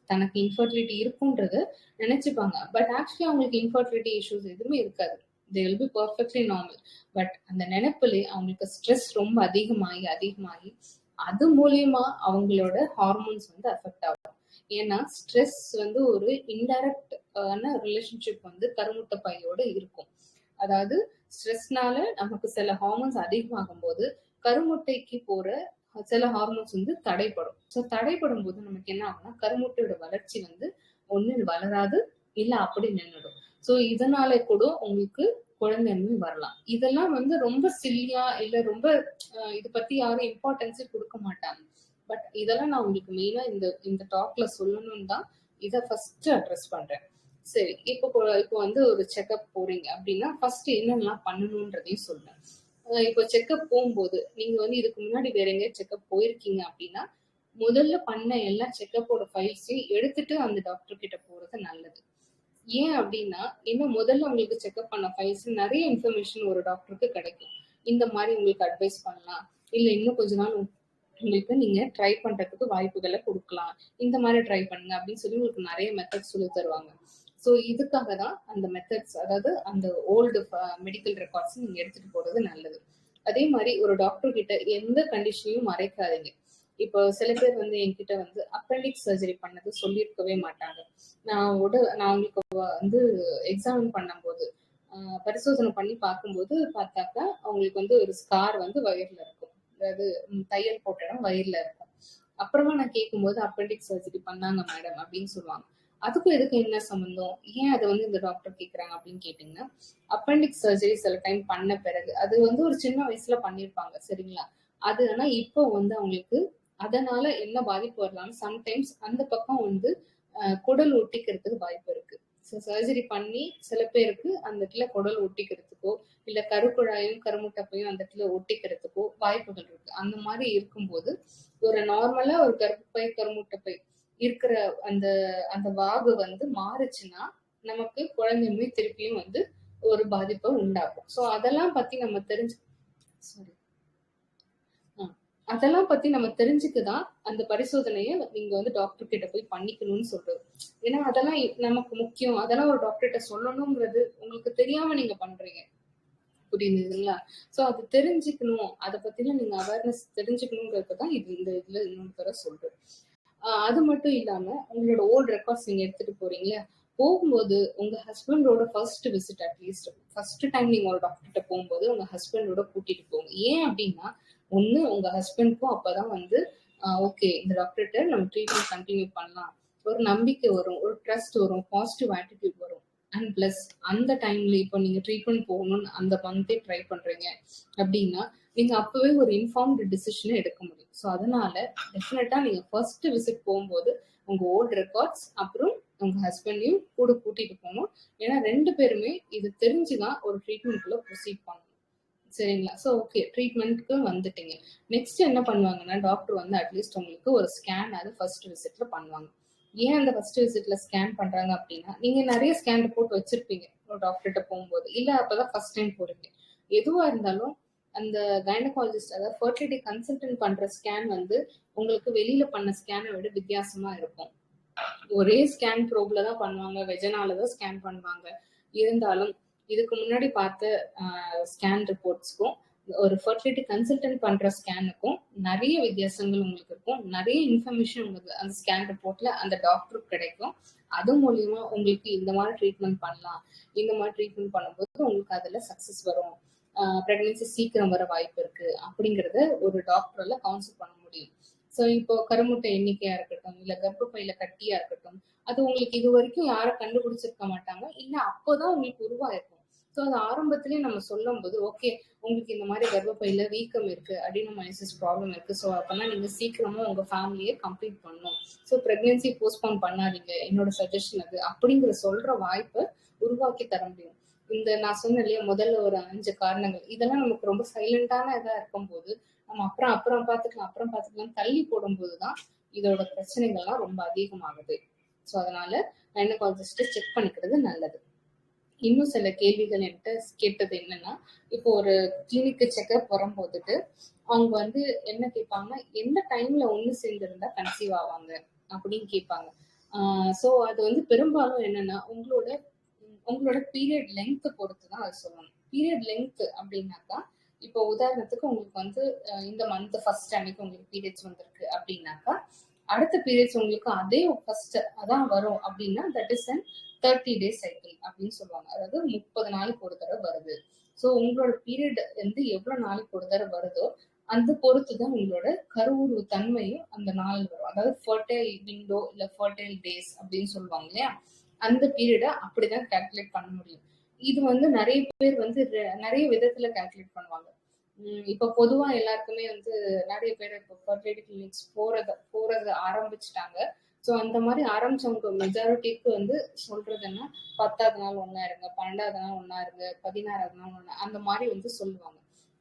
தனக்கு இன்ஃபர்டிலிட்டி இருக்கும்ன்றத நினைச்சுப்பாங்க. பட் ஆக்சுவலி அவங்களுக்கு இன்ஃபர்டிலிட்டி இஷ்யூஸ் எதுவுமே இருக்காது. They will be perfectly normal. But அந்த நினைப்பிலே அவங்களுக்கு ஸ்ட்ரெஸ் ரொம்ப அதிகமாகி அது மூலியமா அவங்களோட ஹார்மோன்ஸ் வந்து அஃபெக்ட் ஆகும். ஏன்னா ஸ்ட்ரெஸ் வந்து ஒரு இன்டைரக்ட் ரிலேஷன்ஷிப் வந்து கருமுட்டை பையோட இருக்கும். அதாவது ஸ்ட்ரெஸ்னால நமக்கு சில ஹார்மோன்ஸ் அதிகமாகும் போது கருமுட்டைக்கு போற சில ஹார்மோன்ஸ் வந்து தடைப்படும். ஸோ தடைப்படும் போது நமக்கு என்ன ஆகும்னா கருமுட்டையோட வளர்ச்சி வந்து ஒண்ணு வளராது, இல்ல அப்படி நின்றுடும். ஸோ இதனால கூட உங்களுக்கு குழந்தைன்னு வரலாம். இதெல்லாம் வந்து ரொம்ப சில்லியா இல்ல ரொம்ப இதை பத்தி யாரும் இம்பார்ட்டன்ஸே கொடுக்க மாட்டாங்க. பட் இதெல்லாம் நான் உங்களுக்கு மெயினா இந்த டாக்ல சொல்லணும்னு தான் இதை ஃபர்ஸ்ட் அட்ரஸ் பண்றேன். சரி, இப்போ வந்து ஒரு செக்அப் போறீங்க அப்படின்னா ஃபர்ஸ்ட் என்னென்னலாம் பண்ணணும்ன்றதையும் சொல்றேன். இப்போ செக்அப் போகும்போது நீங்க வந்து இதுக்கு முன்னாடி வேற எங்கேயும் செக்அப் போயிருக்கீங்க அப்படின்னா முதல்ல பண்ண எல்லா செக்அப்போட ஃபைல்ஸையும் எடுத்துட்டு அந்த டாக்டர் கிட்ட போறது நல்லது. ஏன் அப்படின்னா இன்னும் முதல்ல உங்களுக்கு செக்அப் பண்ண ஃபைல்ஸ் நிறைய இன்ஃபர்மேஷன் ஒரு டாக்டருக்கு கிடைக்கும். இந்த மாதிரி உங்களுக்கு அட்வைஸ் பண்ணலாம், இல்ல இன்னும் கொஞ்ச நாள் உங்களுக்கு நீங்க ட்ரை பண்றதுக்கு வாய்ப்புகளை கொடுக்கலாம், இந்த மாதிரி ட்ரை பண்ணுங்க அப்படின்னு சொல்லி உங்களுக்கு நிறைய மெத்தட்ஸ் சொல்லி தருவாங்க. ஸோ இதுக்காக தான் அந்த மெத்தட்ஸ், அதாவது அந்த ஓல்டு மெடிக்கல் ரெக்கார்ட்ஸ் நீங்க எடுத்துட்டு போறது நல்லது. அதே மாதிரி ஒரு டாக்டர் கிட்ட எந்த கண்டிஷனையும் மறைக்காதீங்க. இப்போ சில பேர் வந்து என்கிட்ட வந்து அப்பெண்டிக்ஸ் சர்ஜரி பண்ணது சொல்லியிருக்கவே மாட்டாங்க. நான் உங்களுக்கு வந்து எக்ஸாமின் பண்ணும்போது பரிசோதனை பண்ணி பார்க்கும்போது பார்த்தாக்கா அவங்களுக்கு வந்து ஒரு ஸ்கார் வந்து வயிறுல இருக்கும். அதாவது தையல் போட்ட இடம் வயிறுல இருக்கும். அப்புறமா நான் கேட்கும்போது அப்பெண்டிக்ஸ் சர்ஜரி பண்ணாங்க மேடம் அப்படின்னு சொல்லுவாங்க. அதுக்கும் எதுக்கு என்ன சம்பந்தம், ஏன் அதை வந்து இந்த டாக்டர் கேட்கறாங்க அப்படின்னு கேட்டீங்கன்னா, அப்பெண்டிக்ஸ் சர்ஜரி சில டைம் பண்ண பிறகு அது வந்து ஒரு சின்ன வயசுல பண்ணிருப்பாங்க, சரிங்களா? அது ஆனா இப்போ வந்து அவங்களுக்கு அதனால என்ன பாதிப்பு வரலாம்னு சம்டைம்ஸ் அந்த பக்கம் வந்து குடல் ஒட்டிக்கிறதுக்கு வாய்ப்பு இருக்கு. சர்ஜரி பண்ணி சில பேருக்கு அந்த இடத்துல குடல் ஒட்டிக்கிறதுக்கோ இல்ல கருக்குழாயும் கருமுட்டப்பையும் அந்த இடத்துல ஒட்டிக்கிறதுக்கோ வாய்ப்புகள் இருக்கு. அந்த மாதிரி இருக்கும்போது ஒரு நார்மலா ஒரு கருப்பை கருமுட்டப்பை இருக்கிற அந்த அந்த வாகு வந்து மாறுச்சுன்னா நமக்கு குழந்தையுமே திருப்பியும் வந்து ஒரு பாதிப்பை உண்டாகும். ஸோ அதெல்லாம் பத்தி நம்ம தெரிஞ்சுக்குதான் அந்த பரிசோதனையை நீங்க வந்து டாக்டர் கிட்ட போய் பண்ணிக்கணும்னு சொல்றது. ஏன்னா அதெல்லாம் நமக்கு முக்கியம். அதெல்லாம் ஒரு டாக்டர் கிட்ட சொல்லணுங்கிறது உங்களுக்கு தெரியாம நீங்க பண்றீங்க. புரியுதுங்களா? ஸோ அது தெரிஞ்சுக்கணும். அத பத்தின நீங்க அவேர்னஸ் தெரிஞ்சுக்கணுங்கிறதுக்கு தான் இந்த இதுல இன்னொரு தடவ சொல்றேன். அது மட்டும் இல்லாம உங்களோட ஓல்ட் ரெக்கார்ட்ஸ் நீங்க எடுத்துட்டு போறீங்கல்ல, போகும்போது உங்க ஹஸ்பண்டோட first visit at least first time நீங்க ஒரு டாக்டர்ட்ட போகும்போது உங்க ஹஸ்பண்டோட கூட்டிட்டு போங்க. ஏன் அப்டின்னா, ஒண்ணு உங்க ஹஸ்பண்ட்க்கும் அப்பதான் வந்து ஓகே இந்த டாக்டர்ட்ட நம்ம ட்ரீட்மெண்ட் கன்டின்யூ பண்ணலாம். ஒரு நம்பிக்கை வரும், ஒரு ட்ரஸ்ட் வரும், பாசிட்டிவ் ஆட்டிட்யூட் வரும். அண்ட் பிளஸ் அந்த டைம்ல இப்போ நீங்க ட்ரீட்மெண்ட் போகணும்னு அந்த மந்தே ட்ரை பண்றீங்க அப்படின்னா நீங்க அப்பவே ஒரு இன்ஃபார்ம்டு டிசிஷனை எடுக்க முடியும். ஸோ அதனால டெஃபினட்டா நீங்க ஃபர்ஸ்ட் விசிட் போகும்போது உங்க ஓல்ட் ரெக்கார்ட்ஸ் அப்புறம் உங்க ஹஸ்பண்டையும் கூட கூட்டிட்டு போகணும். ஏன்னா 2 பேருமே இது தெரிஞ்சுதான் ஒரு ட்ரீட்மெண்ட்குள்ள ப்ரொசீட் பண்ணணும். சரிங்களா? ஸோ ஓகே ட்ரீட்மெண்ட்க்கு வந்துட்டீங்க. நெக்ஸ்ட் என்ன பண்ணுவாங்கன்னா, டாக்டர் வந்து அட்லீஸ்ட் உங்களுக்கு ஒரு ஸ்கேன் அது ஃபர்ஸ்ட் விசிட்ல பண்ணுவாங்க. ஏன் அந்த ஃபர்ஸ்ட் விசிட்ல ஸ்கேன் பண்றாங்க அப்படின்னா, நீங்க நெறைய ஸ்கேன் ரிப்போர்ட் வச்சிருப்பீங்க ஒரு டாக்டர்ட்ட போகும்போது. இல்ல அப்பதான் ஃபர்ஸ்ட் டைம் போறீங்க. எதுவா இருந்தாலும் அந்த கைனகாலஜிஸ்ட் அதாவது ஃபெர்டிலிட்டி கன்சல்டன்ட் பண்ற ஸ்கேன் வந்து உங்களுக்கு வெளியில பண்ண ஸ்கேனை விட வித்தியாசமா இருக்கும். ஒரே ஸ்கேன் ப்ரோப்ல தான் பண்ணுவாங்க, வெஜனால தான் ஸ்கேன் பண்ணுவாங்க. இருந்தாலும் இதுக்கு முன்னாடி பார்த்த ஸ்கேன் ரிப்போர்ட்ஸ்க்கும் ஒரு ஃபெர்டிலிட்டி கன்சல்டன்ட் பண்ற ஸ்கேனுக்கும் நிறைய வித்தியாசங்கள் உங்களுக்கு இருக்கும். நிறைய இன்ஃபர்மேஷன் உங்களுக்கு அந்த ஸ்கேன் ரிப்போர்ட்ல அந்த டாக்டருக்கு கிடைக்கும். அது மூலியமா உங்களுக்கு இந்த மாதிரி ட்ரீட்மெண்ட் பண்ணலாம், இந்த மாதிரி ட்ரீட்மெண்ட் பண்ணும்போது உங்களுக்கு அதுல சக்சஸ் வரும், பிரெக்னன்சி சீக்கிரம் வர வாய்ப்பு இருக்கு அப்படிங்கறத ஒரு டாக்டரால கவுன்சில் பண்ண முடியும். ஸோ இப்போ கருமுட்டை எண்ணிக்கையா இருக்கட்டும், இல்ல கர்ப்பப்பையில கட்டியா இருக்கட்டும், அது உங்களுக்கு இது வரைக்கும் யாரும் கண்டுபிடிச்சிருக்க மாட்டாங்க, இல்ல அப்போதான் உங்களுக்கு உருவாயிருக்கும். ஸோ அது ஆரம்பத்திலேயே நம்ம சொல்லும் போது ஓகே உங்களுக்கு இந்த மாதிரி கர்ப்பப்பையில வீக்கம் இருக்கு, அடினோமைசிஸ் ப்ராப்ளம் இருக்கு, ஸோ அப்பெல்லாம் நீங்க சீக்கிரமா உங்க ஃபேமிலியை கம்ப்ளீட் பண்ணணும், ஸோ பிரெக்னன்சி போஸ்ட்போன் பண்ணாதீங்க, என்னோட சஜஷன் அது அப்படிங்கிற சொல்ற வாய்ப்பை உருவாக்கி தர முடியும். இந்த நான் சொன்ன இல்லையா முதல்ல ஒரு 5 காரணங்கள், இதெல்லாம் நமக்கு ரொம்ப சைலண்டான இதா இருக்கும்போது நம்ம அப்புறம் பார்த்துக்கலாம் தள்ளி போடும்போதுதான் இதோட பிரச்சனைகள்லாம் ரொம்ப அதிகமாகுது. ஸோ அதனால கைனகாலஜிஸ்ட் செக் பண்ணிக்கிறது நல்லது. இன்னும் சில கேள்விகள் என்கிட்ட கேட்டது என்னன்னா, இப்போ ஒரு கிளினிக்கு செக்அப் வரும்போதுட்டு அவங்க வந்து என்ன கேட்பாங்க, எந்த டைம்ல ஒண்ணு சேர்ந்திருந்தா கன்சீவ் ஆவாங்க அப்படின்னு கேட்பாங்க. ஸோ அது வந்து பெரும்பாலும் என்னன்னா உங்களோட பீரியட் லெங்த் பொறுத்து தான் அது சொல்லணும். பீரியட் லெங்த் அப்படின்னாக்கா இப்போ உதாரணத்துக்கு உங்களுக்கு வந்து இந்த மந்த் ஃபர்ஸ்ட் அன்னைக்கு உங்களுக்கு பீரியட்ஸ் வந்திருக்கு அப்படின்னாக்கா அடுத்த பீரியட்ஸ் உங்களுக்கு அதே ஃபர்ஸ்ட் அதான் வரும் அப்படின்னா that is an 30 days cycle அப்படின்னு சொல்லுவாங்க. அதாவது 30 நாளைக்கு ஒரு தடவை வருது. ஸோ உங்களோட பீரியட் வந்து எவ்வளவு நாளைக்கு ஒரு தடவை வருதோ அந்த பொறுத்து தான் உங்களோட கருவுறு தன்மையும் அந்த நாள் வரும். அதாவது ஃபர்டைல் விண்டோ இல்ல ஃபர்டைல் டேஸ் அப்படின்னு சொல்லுவாங்க இல்லையா, அந்த பீரியடை அப்படிதான் கால்குலேட் பண்ண முடியும். இது வந்து நிறைய பேர் வந்து நிறைய விதத்துல கால்குலேட் பண்ணுவாங்க. இப்ப பொதுவா எல்லாருக்குமே வந்து நிறைய பேர் இப்போ ஃபர்டிலிட்டி கிளினிக்ஸ் போறது ஆரம்பிச்சுட்டாங்க. ஸோ அந்த மாதிரி ஆரம்பிச்சவங்க மெஜாரிட்டிக்கு வந்து சொல்றதுன்னா 10வது நாள் ஒண்ணா இருங்க, 12வது நாள் ஒண்ணா இருங்க, 16வது நாள் ஒண்ணா அந்த மாதிரி வந்து சொல்லுவாங்க.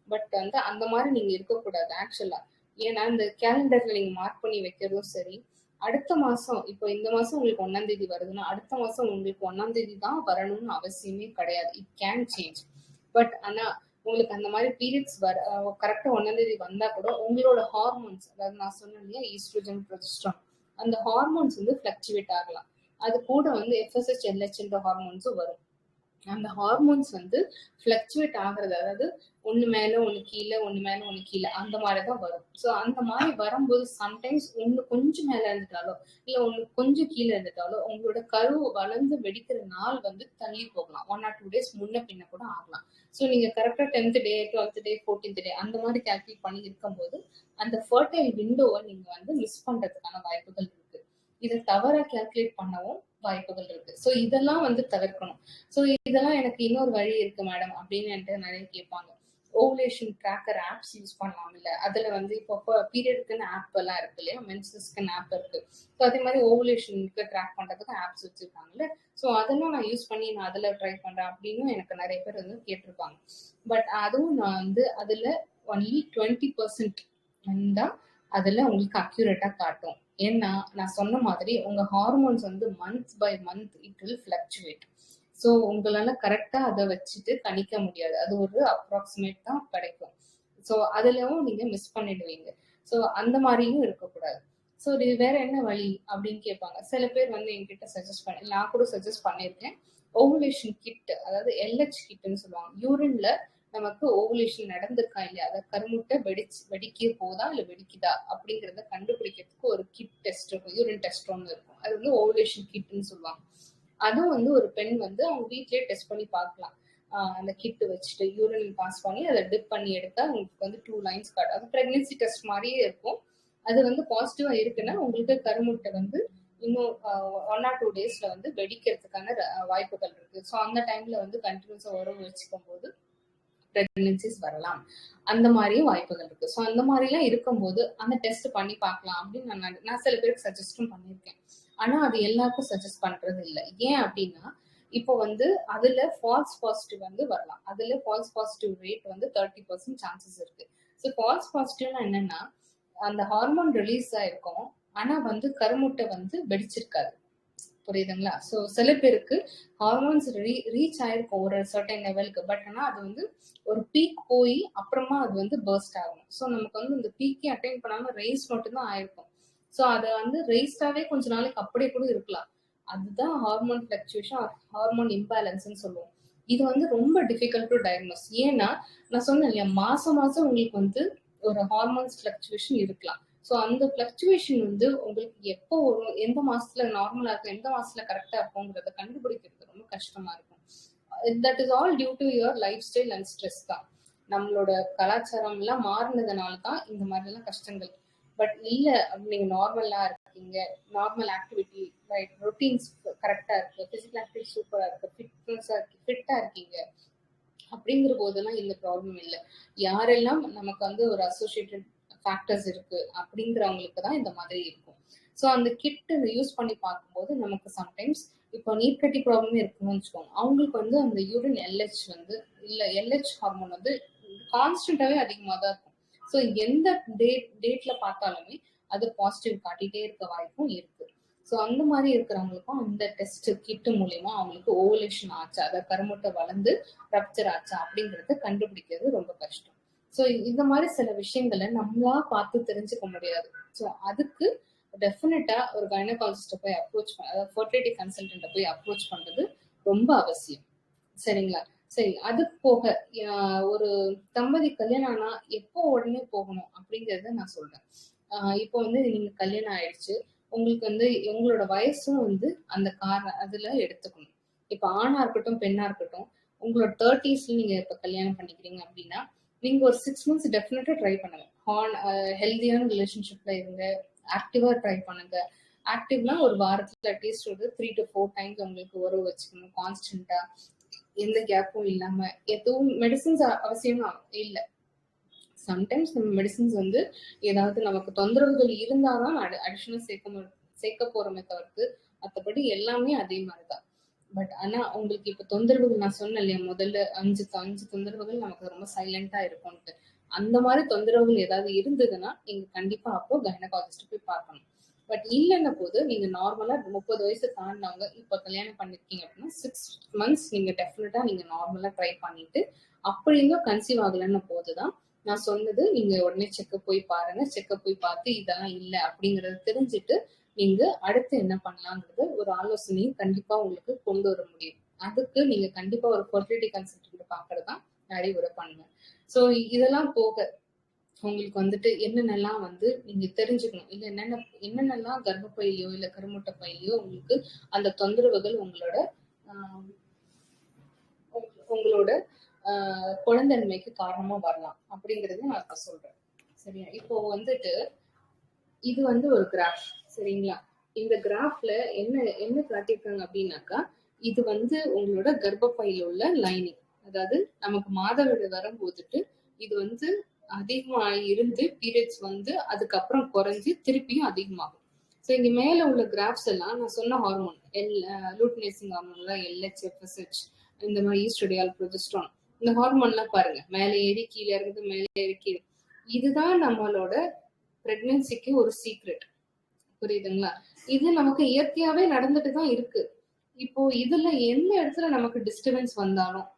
பட் வந்து அந்த மாதிரி நீங்க இருக்கக்கூடாது ஆக்சுவலா. ஏன்னா இந்த கேலண்டர்ல நீங்க மார்க் பண்ணி வைக்கிறதும் சரி, அடுத்த மாசம் இப்போ இந்த மாசம் உங்களுக்கு 1ஆம் தேதி வருதுன்னா அடுத்த மாசம் உங்களுக்கு 1ஆம் தேதி தான் வரணும்னு அவசியமே கிடையாது. It can change. பட் ஆனா உங்களுக்கு அந்த மாதிரி பீரியட்ஸ் கரெக்டா 1ஆம் தேதி வந்தா கூட உங்களோட ஹார்மோன்ஸ், அதாவது நான் சொன்னேன் இல்லையா ஈஸ்ட்ரோஜன் ப்ரொஜெஸ்ட்ரான், அந்த ஹார்மோன்ஸ் வந்து ஃபிளக்சுவேட் ஆகலாம். அது கூட வந்து எஃப்எஸ்ஹெச் எல்ஹெச்ன்ற ஹார்மோன்ஸும் வரும். அந்த ஹார்மோன்ஸ் வந்து ஃபிளக்சுவேட் ஆகுறது, அதாவது ஒண்ணு மேல ஒண்ணு கீழே ஒண்ணு மேல ஒண்ணு கீழே அந்த மாதிரிதான் வரும். ஸோ அந்த மாதிரி வரும்போது சம்டைம்ஸ் ஒண்ணு கொஞ்சம் மேல இருந்துட்டாலோ இல்ல ஒண்ணு கொஞ்சம் கீழே இருந்துட்டாலோ உங்களோட கரு வளர்ந்து வெடிக்கிற நாள் வந்து தள்ளி போகலாம். 1 or 2 days முன்ன பின்ன கூட ஆகலாம். ஸோ நீங்க கரெக்டா 10th டே 12th டே 14th டே அந்த மாதிரி கால்குலேட் பண்ணி இருக்கும்போது அந்த ஃபர்டைல் விண்டோவை நீங்க வந்து மிஸ் பண்றதுக்கான வாய்ப்புகள் இருக்கு. இதை தவறா கால்குலேட் பண்ணவும் வாய்ப்புகள் இருக்கு. ஸோ இதெல்லாம் வந்து தவிர்க்கணும். ஸோ இதெல்லாம் எனக்கு இன்னொரு வழி இருக்கு மேடம் அப்படின்னு என்கிட்ட நிறைய கேட்பாங்க. ஓவுலேஷன் ட்ராக்கர் ஆப்ஸ் யூஸ் பண்ணலாம் இல்ல, அதுல வந்து இப்போ பீரியடுக்குன்னு ஆப் எல்லாம் இருக்கு இல்லையா, மென்சஸ்க்குன்னு ஆப் இருக்கு. ஸோ அதே மாதிரி ஓவுலேஷனுக்கு ட்ராக் பண்றதுக்கு ஆப்ஸ் வச்சிருக்காங்கல்ல, ஸோ அதெல்லாம் நான் யூஸ் பண்ணி நான் அதுல ட்ரை பண்றேன் அப்படின்னு எனக்கு நிறைய பேர் வந்து கேட்டிருப்பாங்க. பட் அதுவும் நான் வந்து அதுல ஒன்லி 20% தான் அதுல உங்களுக்கு அக்யூரேட்டா காட்டும். ஏன்னா நான் சொன்ன மாதிரி உங்க ஹார்மோன்ஸ் வந்து month by month it will fluctuate. So உங்களால கரெக்டா அதை வச்சுட்டு கணிக்க முடியாது. அது ஒரு அப்ராக்சிமேட் தான் கிடைக்கும். ஸோ அதுலயும் நீங்க மிஸ் பண்ணிடுவீங்க. ஸோ அந்த மாதிரியும் இருக்கக்கூடாது. ஸோ இது வேற என்ன வழி அப்படின்னு கேட்பாங்க. சில பேர் வந்து என்கிட்ட சஜஸ்ட் பண்ணி, நான் கூட சஜஸ்ட் பண்ணியிருக்கேன், ஓவுலேஷன் கிட், அதாவது எல்ஹெச் கிட்னு சொல்லுவாங்க. யூரின்ல நமக்கு ஓவுலேஷன் நடந்திருக்கா இல்லையா, அதை கருமுட்டை வெடிக்க போதா இல்ல வெடிக்குதா அப்படிங்கறத கண்டுபிடிக்கிறதுக்கு ஒரு கிட் டெஸ்ட் இருக்கும், யூரின் டெஸ்ட் ஒன்று இருக்கும். அது வந்து ஓவுலேஷன் கிட்னு சொல்லுவாங்க. அதுவும் வந்து ஒரு பெண் வந்து அவங்க வீட்லயே டெஸ்ட் பண்ணி பார்க்கலாம். அந்த கிட் வச்சுட்டு யூரின் பாஸ் பண்ணி அதை டிப் பண்ணி எடுத்தா உங்களுக்கு வந்து 2 லைன்ஸ் காட்டும். அது பிரெக்னன்சி டெஸ்ட் மாதிரியே இருக்கும். அது வந்து பாசிட்டிவா இருக்குன்னா உங்களுக்கு கருமுட்டை வந்து இன்னும் 1 or 2 டேஸ்ல வந்து வெடிக்கிறதுக்கான வாய்ப்புகள் இருக்கு. ஸோ அந்த டைம்ல வந்து கண்டினியூஸா உறவு வச்சுக்கும் போது பிரெக்னன்சிஸ் வரலாம். அந்த மாதிரியும் வாய்ப்புகள் இருக்கு. ஸோ அந்த மாதிரிலாம் இருக்கும்போது அந்த டெஸ்ட் பண்ணி பார்க்கலாம் அப்படின்னு நான் சில பேருக்கு சஜஸ்டும் பண்ணியிருக்கேன். ஆனா அது எல்லாருக்கும் சஜஸ்ட் பண்றது இல்லை. ஏன் அப்படின்னா இப்போ வந்து அதுல ஃபால்ஸ் பாசிட்டிவ் வந்து வரலாம். அதுல ஃபால்ஸ் பாசிட்டிவ் ரேட் வந்து 30% சான்சஸ் இருக்கு. ஸோ ஃபால்ஸ் பாசிட்டிவ்னா என்னன்னா அந்த ஹார்மோன் ரிலீஸ் ஆயிருக்கும், ஆனா வந்து கருமுட்டை வந்து வெடிச்சிருக்காது. புரியுதுங்களா? ஸோ சில பேருக்கு ஹார்மோன்ஸ் ரீச் ஆயிருக்கும் ஒரு சர்டன் லெவலுக்கு. பட் ஆனா அது வந்து ஒரு பீக் போய் அப்புறமா அது வந்து பர்ஸ்ட் ஆகும். ஸோ நமக்கு வந்து இந்த பீக்கே அட்டைன் பண்ணாம ரைஸ் மட்டும்தான் ஆயிருக்கும். ஸோ அதை வந்து ரைஸ்டாவே கொஞ்ச நாளைக்கு அப்படியே கூட இருக்கலாம். அதுதான் ஹார்மோன் ஃபிளக்சுவேஷன், ஹார்மோன் இம்பேலன்ஸ்ன்னு சொல்லுவோம். இது வந்து ரொம்ப டிஃபிகல்ட் டு டயக்னோஸ். ஏன்னா நான் சொன்னேன் இல்லையா, மாசம் மாசம் உங்களுக்கு வந்து ஒரு ஹார்மோன்ஸ் ஃபிளக்சுவேஷன் இருக்கலாம். ஸோ அந்த ஃபிளக்சுவேஷன் வந்து உங்களுக்கு எப்போ வரும், எந்த மாசத்துல நார்மலா இருக்கும், எந்த மாசத்துல கரெக்டா இருக்குங்கிறத கண்டுபிடிக்கிறது ரொம்ப கஷ்டமா இருக்கும். That is all due to your lifestyle and stress தான். நம்மளோட கலாச்சாரம் எல்லாம் மாறினதுனால தான் இந்த மாதிரி எல்லாம் கஷ்டங்கள். பட் இல்ல நீங்க நார்மலா இருக்கீங்க, நார்மல் ஆக்டிவிட்டி ரைட், ரொட்டீன்ஸ் கரெக்டா இருக்கு, பிசிக்கல் ஆக்டிவிட்டி சூப்பரா இருக்கு, ஃபிட்டா இருக்கீங்க அப்படிங்கிற போதெல்லாம் இந்த ப்ராப்ளம் இல்லை. யாரெல்லாம் நமக்கு வந்து ஒரு அசோசியேட்டட் ஃபேக்டர்ஸ் இருக்கு அப்படிங்கிறவங்களுக்கு தான் இந்த மாதிரி இருக்கும். ஸோ அந்த கிட் யூஸ் பண்ணி பார்க்கும்போது நமக்கு சம்டைம்ஸ் இப்போ நீர் கட்டி ப்ராப்ளமே இருக்குன்னு வச்சுக்கோங்க, அவங்களுக்கு வந்து அந்த யூரின் எல்ஹெச் வந்து இல்ல எல்ஹெச் ஹார்மோன் வந்து கான்ஸ்டன்டாவே அதிகமாக தான் இருக்கும். ஸோ எந்த டேட்ல பார்த்தாலுமே அது பாசிட்டிவ் காட்டிட்டே இருக்க வாய்ப்பும் இருக்கு. ஸோ அந்த மாதிரி இருக்கிறவங்களுக்கும் அந்த டெஸ்ட் கிட் மூலியமா அவங்களுக்கு ஓவலேஷன் ஆச்சா, அதை கருமுட்டை வளர்ந்து ரப்சர் ஆச்சா அப்படிங்கறத கண்டுபிடிக்கிறது ரொம்ப கஷ்டம். ஸோ இந்த மாதிரி சில விஷயங்களை நம்மளா பார்த்து தெரிஞ்சுக்க முடியாது. ஸோ அதுக்கு டெஃபினட்டா ஒரு கைனகாலஜிஸ்ட போய் அப்ரோச் அதாவது ஃபர்டிலிட்டி கன்சல்டன்ட போய் அப்ரோச் பண்றது ரொம்ப அவசியம். சரிங்களா? சரி, அதுக்கு போக ஒரு தம்பதி கல்யாணம் ஆனா எப்போ உடனே போகணும் அப்படிங்கறத நான் சொல்றேன். இப்போ வந்து நீங்க கல்யாணம் ஆயிடுச்சு, உங்களுக்கு வந்து உங்களோட வயசும் வந்து அந்த அதுல எடுத்துக்கணும். இப்ப ஆணா இருக்கட்டும் பெண்ணா இருக்கட்டும், உங்களோட 30ஸ்ல நீங்க இப்ப கல்யாணம் பண்ணிக்கிறீங்க அப்படின்னா நீங்க ஒரு 6 months டெஃபினட்டா ட்ரை பண்ணுங்க. ஹெல்தியான ரிலேஷன்ஷிப்ல இருங்க, ஆக்டிவா ட்ரை பண்ணுங்க. ஆக்டிவ்னா ஒரு வாரத்துல அட்லீஸ்ட் ஒரு 3 to 4 டைம்ஸ் உங்களுக்கு உறவு வச்சுக்கணும் கான்ஸ்டன்டா, எந்த கேப்பும் இல்லாம. எதுவும் மெடிசின்ஸ் அவசியம் இல்ல. சம்டைம்ஸ் நம்ம மெடிசின்ஸ் வந்து ஏதாவது நமக்கு தொந்தரவுகள் இருந்தாதான் அடிஷனல் சேர்க்க போறோமே தவிர்த்து மற்றபடி எல்லாமே அதே மாதிரிதான். பட் ஆனா உங்களுக்கு இப்ப தொந்தரவுகள் நான் சொன்னேன் இல்லையா, முதல்ல 5 தொந்தரவுகள் நமக்கு ரொம்ப சைலண்டா இருக்கும்ட்டு. அந்த மாதிரி தொந்தரவுகள் ஏதாவது இருந்ததுன்னா நீங்க கண்டிப்பா அப்போ கைனகாலஜிஸ்ட் போய் பார்க்கணும். பட் இல்லைன்ன போது நீங்க நார்மலா 30 வயசு தாண்டினவங்க இப்ப கல்யாணம் பண்ணிருக்கீங்க அப்படின்னா 6 months நீங்க டெஃபினட்டா நீங்க நார்மலா ட்ரை பண்ணிட்டு அப்படி இருந்தும் கன்சீவ் ஆகலன்னு போதுதான் நான் சொன்னது, நீங்க உடனே செக்கப் போய் பாருங்க. செக்கப் போய் பார்த்து இதெல்லாம் இல்லை அப்படிங்கறத தெரிஞ்சுட்டு நீங்க அடுத்து என்ன பண்ணலாங்கிறது ஒரு ஆலோசனையும் கண்டிப்பா உங்களுக்கு கொண்டு வர முடியும். அதுக்கு நீங்க கண்டிப்பா ஒரு ஃபர்டிலிட்டி கன்சல்டன்ட் பாக்குறதுதான் அறிவுரை பண்ணுவேன். சோ இதெல்லாம் போக உங்களுக்கு வந்துட்டு என்னென்னலாம் வந்து நீங்க தெரிஞ்சுக்கணும், இல்ல என்னென்னலாம் கர்ப்பப்பையிலயோ இல்ல கருமுட்டை பையிலயோ உங்களுக்கு அந்த தொந்தரவுகள் உங்களோட உங்களோட குழந்தைமைக்கு காரணமா வரலாம் அப்படிங்கறது நான் இப்ப சொல்றேன். சரியா? இப்போ வந்துட்டு இது வந்து ஒரு கிராஃப். சரிங்களா? இந்த கிராஃப்ல என்ன என்ன காட்டியிருக்காங்க அப்படின்னாக்கா, இது வந்து உங்களோட கர்ப்பப்பையில உள்ள லைனிங். அதாவது நமக்கு மாதவிடாய் வரும்போதுட்டு இது வந்து அதிகமா இருந்து பீரியட்ஸ் வந்து அதுக்கப்புறம் குறைஞ்சு திருப்பியும் அதிகமாகும். ஸோ இங்க மேல உள்ள கிராஃப்ஸ் எல்லாம் நான் சொன்ன ஹார்மோன் லூட்டினேசிங் ஹார்மோன் தான் எல்ஹெச், எஃப்எஸ்ஹெச், இந்த மாதிரி ஈஸ்ட்ரோடியால், ப்ரொஜெஸ்டரான், இந்த ஹார்மோன்லாம் பாருங்க மேலே ஏறி கீழே இருக்குது, மேலே ஏறி கீழே. இதுதான் நம்மளோட பிரெக்னன்சிக்கு ஒரு சீக்ரெட். புரியுதுங்களா? இது நமக்கு இயற்கையாவே நடந்துட்டு தான் இருக்கு. இப்போ இதுல எந்த இடத்துல நமக்கு டிஸ்டர்பன்ஸ் வந்தாலும்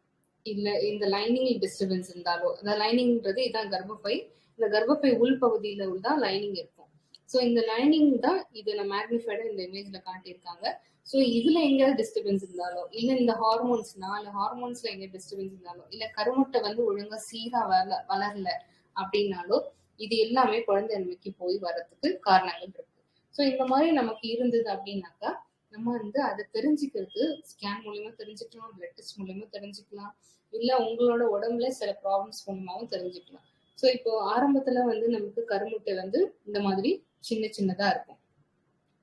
இல்ல இந்த லைனிங் டிஸ்டர்பன்ஸ் இருந்தாலோ, இந்த லைனிங்ன்றது இதான் கர்ப்பப்பை. இந்த கர்ப்பப்பை உள் பகுதியில தான் லைனிங் இருக்கும். ஸோ இந்த லைனிங் தான் இது நான் மேக்னிஃபைடா இந்த இமேஜ்ல காட்டியிருக்காங்க. ஸோ இதுல எங்கேயாவது டிஸ்டர்பன்ஸ் இருந்தாலோ, இல்ல இந்த ஹார்மோன்ஸ் 4 ஹார்மோன்ஸ்ல எங்க டிஸ்டர்பன்ஸ் இருந்தாலோ, இல்ல கருமுட்டை வந்து ஒழுங்கா சீரா வளரல அப்படின்னாலோ, இது எல்லாமே குழந்தையின்மைக்கு போய் வர்றதுக்கு காரணங்கள் இருக்கு. ஸோ இந்த மாதிரி நமக்கு இருந்தது அப்படின்னாக்கா, நம்ம வந்து அதை தெரிஞ்சுக்கிறது ஸ்கேன் மூலியமா தெரிஞ்சுக்கலாம், பிளட் டெஸ்ட் மூலியமா தெரிஞ்சுக்கலாம், இல்ல உங்களோட உடம்புல சில ப்ராப்ளம்ஸ் மூலமாவும் தெரிஞ்சுக்கலாம். ஸோ இப்போ ஆரம்பத்துல வந்து நமக்கு கருமுட்டை வந்து இந்த மாதிரி சின்ன சின்னதா இருக்கும்,